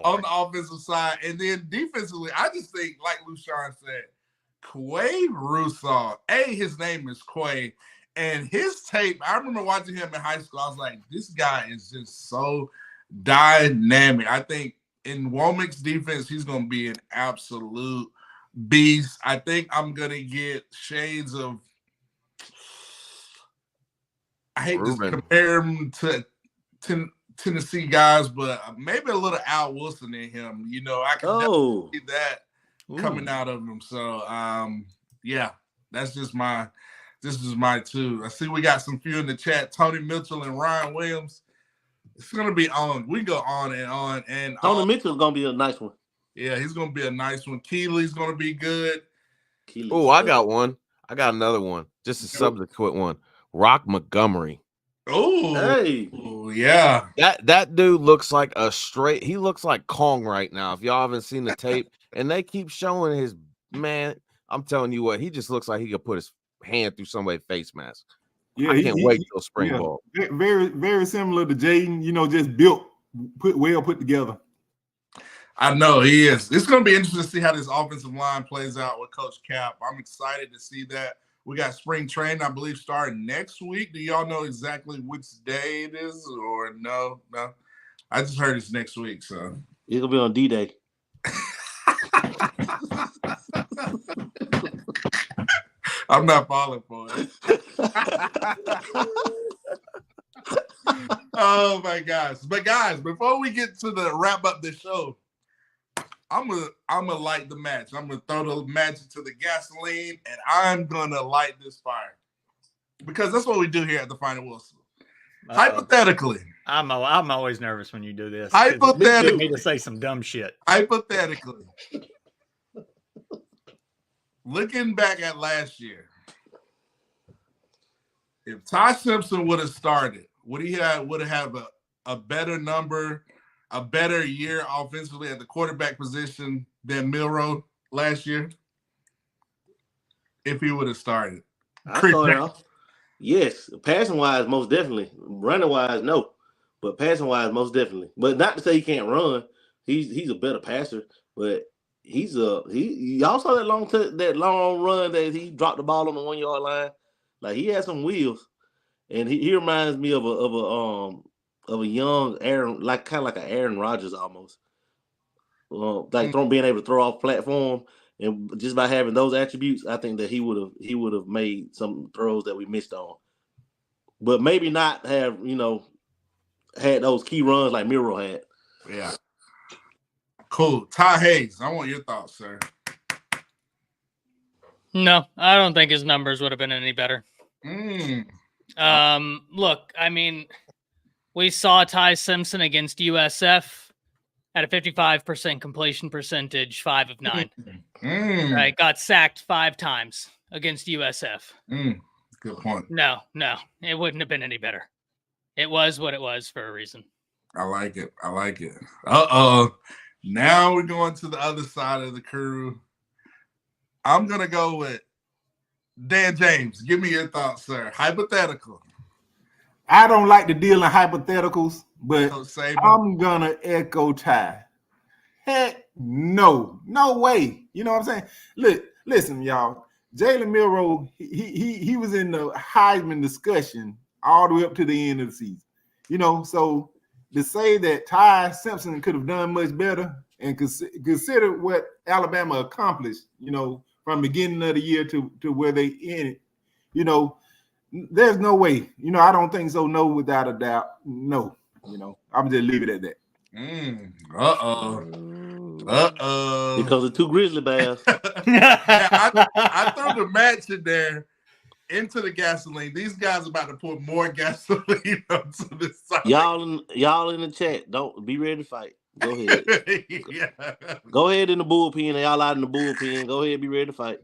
on the offensive side. And then defensively, I just think, like Lushawn said, Quay Russo. His name is Quay. And his tape, I remember watching him in high school. I was like, this guy is just so dynamic. I think in Womack's defense, he's going to be an absolute beast. I think I'm going to get shades of, I hate to compare him to Tennessee guys, but maybe a little Al Wilson in him. I can definitely see that coming out of him. So, yeah, this is my 2. I see we got some few in the chat. Tony Mitchell and Ryan Williams. It's going to be on. We go on and on. And Tony Mitchell's going to be a nice one. Yeah, he's going to be a nice one. Keely's going to be good. Oh, I got one. I got another one. Just a subsequent one. Rock Montgomery. Oh, hey. Yeah. That dude looks like he looks like Kong right now. If y'all haven't seen the tape, and they keep showing his man, I'm telling you what, he just looks like he could put his hand through somebody's face mask. Yeah, I can't wait till spring ball. Very, very similar to Jayden, just put together. I know he is. It's going to be interesting to see how this offensive line plays out with Coach Cap. I'm excited to see that. We got spring training, I believe, starting next week. Do y'all know exactly which day it is, or no? No, I just heard it's next week. So It'll be on D-Day. I'm not falling for it. Oh my gosh! But guys, before we get to the wrap up the show, I'm gonna light the match. I'm gonna throw the match into the gasoline, and I'm gonna light this fire because that's what we do here at the Final Whistle. Hypothetically, I'm always nervous when you do this. Hypothetically, you need to say some dumb shit. Hypothetically, looking back at last year, if Ty Simpson would have started, would have a better number, a better year offensively at the quarterback position than Milroe last year? If he would have started. Yes. Passing wise, most definitely. Running wise, no. But passing wise, most definitely. But not to say he can't run. He's a better passer, but y'all saw that long run that he dropped the ball on the 1 yard line. Like he had some wheels. And he reminds me of a young Aaron, like kind of like an Aaron Rodgers almost, being able to throw off platform, and just by having those attributes, I think that he would have made some throws that we missed on, but maybe not have had those key runs like Milroe had. Yeah. Cool. Ty Haynes, I want your thoughts, sir. No, I don't think his numbers would have been any better. Look, I mean, we saw Ty Simpson against USF at a 55% completion percentage, 5 of 9. Right, got sacked 5 times against USF. Good point. No, it wouldn't have been any better. It was what it was for a reason. I like it. Uh-oh. Now we're going to the other side of the crew. I'm going to go with Dan James. Give me your thoughts, sir. Hypothetical. I don't like to deal in hypotheticals, but I'm going to echo Ty. Heck no. No way. You know what I'm saying? Look, listen, y'all. Jaylen Milroe, he was in the Heisman discussion all the way up to the end of the season. So to say that Ty Simpson could have done much better and consider what Alabama accomplished, from the beginning of the year to where they ended, there's no way. I don't think so. No, without a doubt. No. I'm just leave it at that. Because of 2 grizzly bears. I threw the match in there into the gasoline. These guys are about to pour more gasoline onto this side. Y'all in the chat, don't be ready to fight. Go ahead. Yeah. Go ahead in the bullpen. Y'all out in the bullpen. Go ahead, be ready to fight.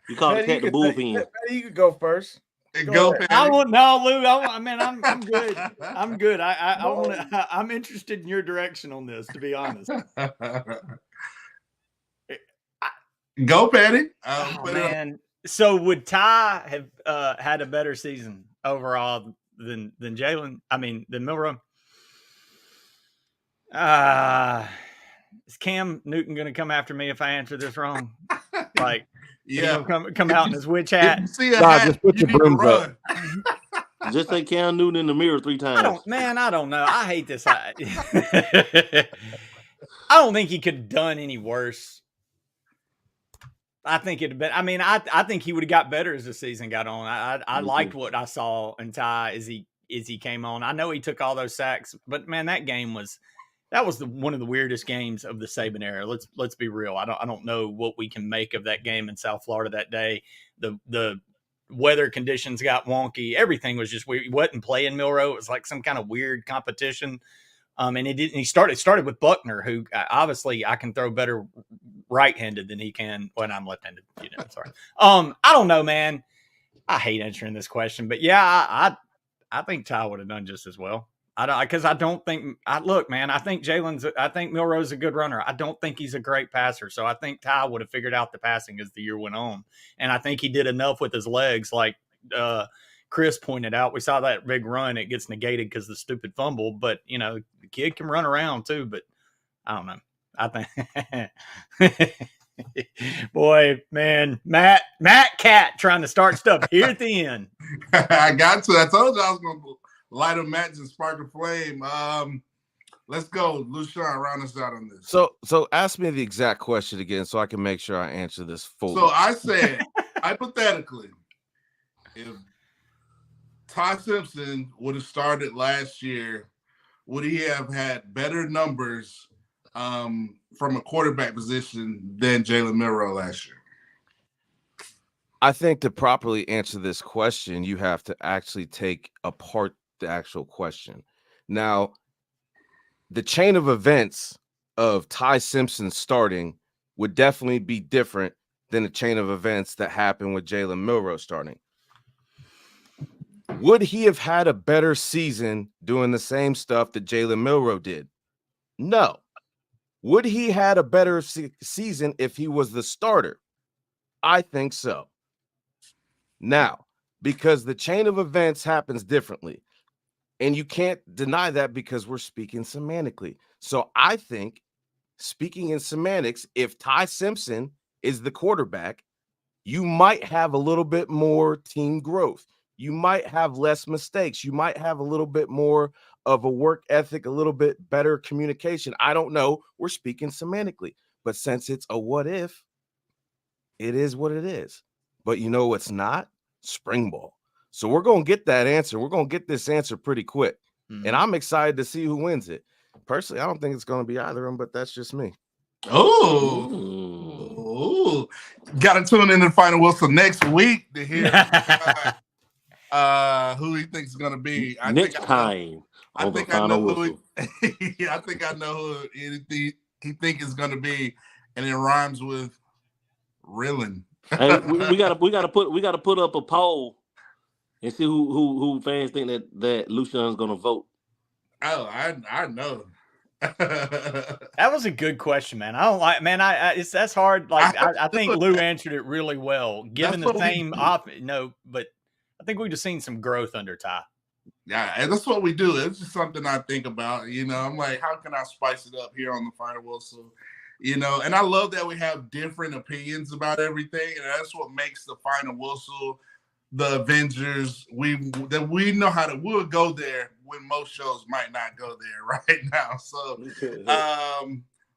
You call the cat the bullpen. You could go first. Go I want no, Lou. I'm good. I'm good. I'm interested in your direction on this, to be honest. Go, Patty. Man. So would Ty have had a better season overall than Jaylen? Than Milroe? Is Cam Newton going to come after me if I answer this wrong? Like, yeah, come out in his witch hat. Just put your brooms up. Just say Cam Newton in the mirror 3 times. I don't know. I hate this. I don't think he could have done any worse. I think it'd have been. I think he would have got better as the season got on. I liked what I saw in Ty as he came on. I know he took all those sacks, but man, that was one of the weirdest games of the Saban era. Let's be real. I don't know what we can make of that game in South Florida that day. The weather conditions got wonky. Everything was just weird. He wasn't playing Milroe. It was like some kind of weird competition. And he started with Buckner, who obviously I can throw better right-handed than he can when I'm left-handed. Sorry. I don't know, man. I hate answering this question, but yeah, I think Ty would have done just as well. Look, man, I think Milroe's a good runner. I don't think he's a great passer. So I think Ty would have figured out the passing as the year went on. And I think he did enough with his legs. Like Chris pointed out, we saw that big run. It gets negated because of the stupid fumble, but The kid can run around too, but I don't know. I think, boy, man, Matt Cat trying to start stuff here at the end. I got to. I told you I was going to light a match and spark a flame. Let's go, Lushan, round us out on this. So ask me the exact question again so I can make sure I answer this fully. So I said, hypothetically, if Ty Simpson would have started last year, would he have had better numbers from a quarterback position than Jalen Milroe last year? I think to properly answer this question, you have to actually take apart the actual question. Now, the chain of events of Ty Simpson starting would definitely be different than the chain of events that happened with Jalen Milroe starting. Would he have had a better season doing the same stuff that Jalen Milroe did? No. Would he had a better season if he was the starter? I think so. Now, because the chain of events happens differently, and you can't deny that because we're speaking semantically. So I think, speaking in semantics, if Ty Simpson is the quarterback, you might have a little bit more team growth. You might have less mistakes. You might have a little bit more of a work ethic, a little bit better communication. I don't know. We're speaking semantically. But since it's a what if, it is what it is. But you know what's not? Spring ball. So we're going to get that answer. We're going to get this answer pretty quick. Mm-hmm. And I'm excited to see who wins it. Personally, I don't think it's going to be either of them, but that's just me. Oh, got to tune in to Final Whistle next week to hear who he thinks is going to be. I think I know who he think is going to be, and it rhymes with Rillin. Hey, we gotta put up a poll and see who fans think that Lushan's gonna vote. Oh, I know. That was a good question, man. I don't like, man. That's hard. Like I think Lou answered it really well, given the same no, but I think we've just seen some growth under Ty. Yeah, and that's what we do. It's just something I think about. You know, I'm like, how can I spice it up here on the Final Whistle? You know, and I love that we have different opinions about everything, and that's what makes the Final Whistle, the Avengers. We know how to. We'll go there when most shows might not go there right now. So,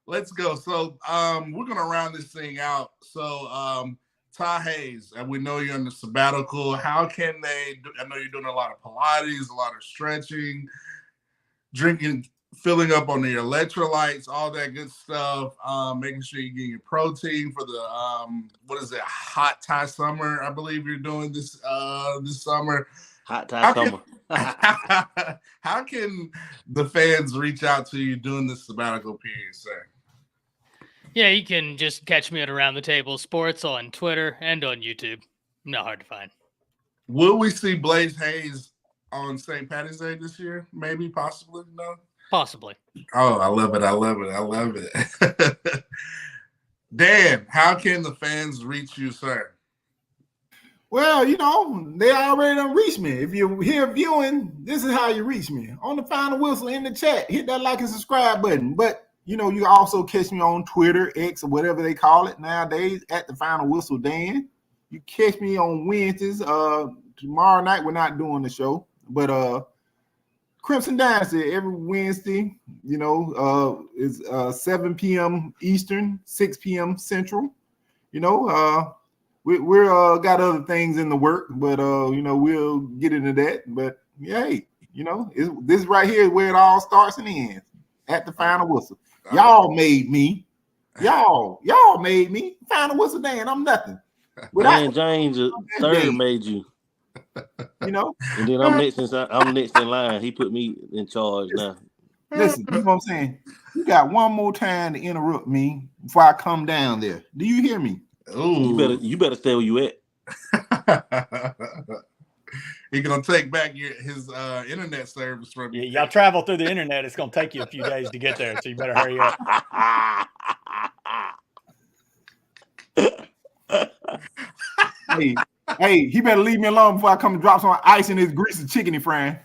let's go. So, we're gonna round this thing out. So, Ty Haynes, and we know you're in the sabbatical. How can they? I know you're doing a lot of Pilates, a lot of stretching, drinking. Filling up on the electrolytes, all that good stuff. Making sure you get your protein for the hot Thai summer. I believe you're doing this summer. Hot Thai summer. How can the fans reach out to you during this sabbatical period, sir? Yeah, you can just catch me at Around the Table Sports on Twitter and on YouTube. Not hard to find. Will we see Blaze Hayes on St. Patty's Day this year? Maybe, possibly, no. Possibly. Oh, I love it. Dan, how can the fans reach you, sir? Well, you know, they already done reached me. If you're here viewing, this is how you reach me. On the Final Whistle in the chat, hit that like and subscribe button. But, you know, you can also catch me on Twitter, X, or whatever they call it nowadays, at the Final Whistle Dan. You catch me on Wednesdays. Tomorrow night, we're not doing the show. But Crimson Dynasty every Wednesday, you know, is 7 p.m. Eastern, 6 p.m. Central. You know, we're got other things in the work, but you know, we'll get into that. But yay, you know, this right here is where it all starts and ends, at the Final Whistle. Y'all made me. Y'all made me. Final Whistle Dan, I'm nothing. Man, James third made you. You know, and then I'm next in line. He put me in charge now. Listen, you know what I'm saying? You got one more time to interrupt me before I come down there. Do you hear me? Ooh. You better stay where you at. He's gonna take back his internet service from you. Y'all travel through the internet. It's gonna take you a few days to get there, so you better hurry up. Hey, he better leave me alone before I come and drop some ice in his greasy chicken he frying.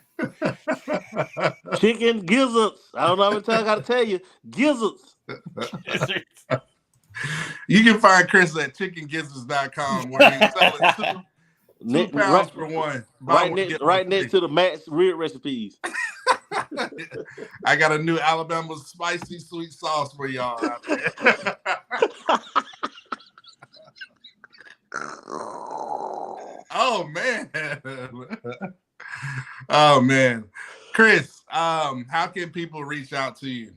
Chicken gizzards. I don't know how many times I got to tell you. Gizzards. You can find Chris at chickengizzards.com where you sell it two pounds for one. Right next to the Matt's rib recipes. I got a new Alabama spicy sweet sauce for y'all out there. Oh man. Chris, how can people reach out to you?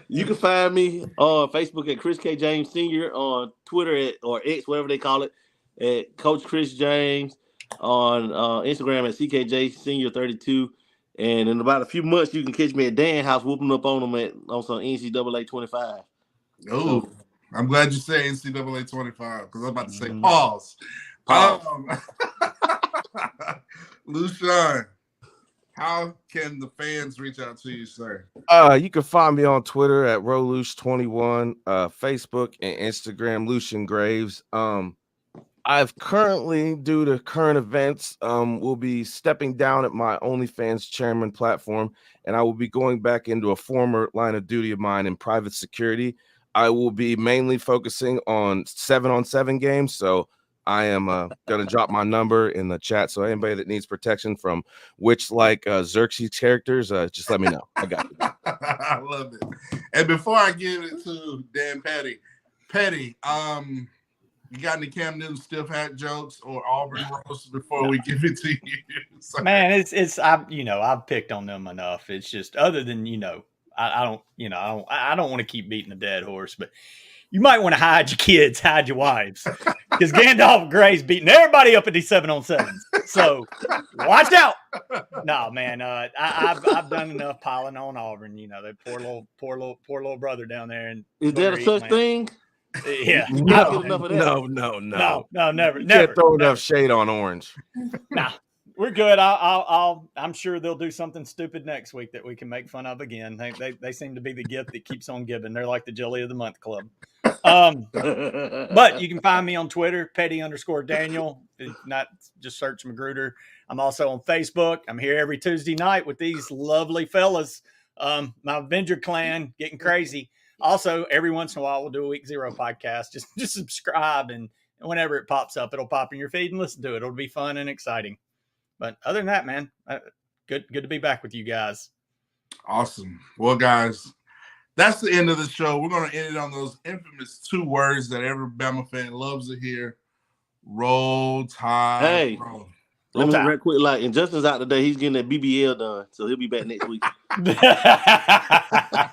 You can find me on Facebook at Chris K. James Sr., on Twitter or X, whatever they call it, at Coach Chris James, on Instagram at CKJ Senior 32. And in about a few months, you can catch me at Dan's house whooping up on them on some NCAA 25. Oh, so, I'm glad you said NCAA 25 because I was about to say pause. Lushan, how can the fans reach out to you, sir? You can find me on Twitter at Rolush21, Facebook and Instagram, Lucian Graves. I've currently, due to current events, will be stepping down at my OnlyFans chairman platform, and I will be going back into a former line of duty of mine in private security. I will be mainly focusing on 7-on-7 games, so I am going to drop my number in the chat. So anybody that needs protection from Xerxes characters, just let me know. I got it. I love it. And before I give it to Dan Petty, you got any Cam Newton stiff hat jokes or Auburn roast before we give it to you? So. Man, I've picked on them enough. It's just other than I don't want to keep beating a dead horse, but you might want to hide your kids, hide your wives, because Gandalf Gray's beating everybody up at these 7-on-7s. So watch out. No, man, I've done enough piling on Auburn. That poor little brother down there. And is there a such thing? Yeah. No, never. You can't throw enough shade on Orange. Nah, we're good. I'm sure they'll do something stupid next week that we can make fun of again. They seem to be the gift that keeps on giving. They're like the Jelly of the Month Club. But you can find me on Twitter, Petty_Daniel. If not, just search Magruder. I'm also on Facebook. I'm here every Tuesday night with these lovely fellas. My Avenger clan getting crazy. Also, every once in a while, we'll do a Week Zero podcast. Just subscribe, and whenever it pops up, it'll pop in your feed and listen to it. It'll be fun and exciting. But other than that, man, good to be back with you guys. Awesome. Well, guys, that's the end of the show. We're going to end it on those infamous 2 words that every Bama fan loves to hear. Roll Tide. Hey. Roll. Let me real quick, and Justin's out today. He's getting that BBL done, so he'll be back next week.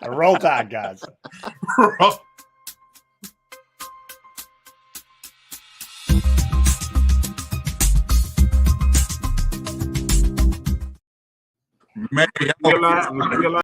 Roll Tide, guys. Man,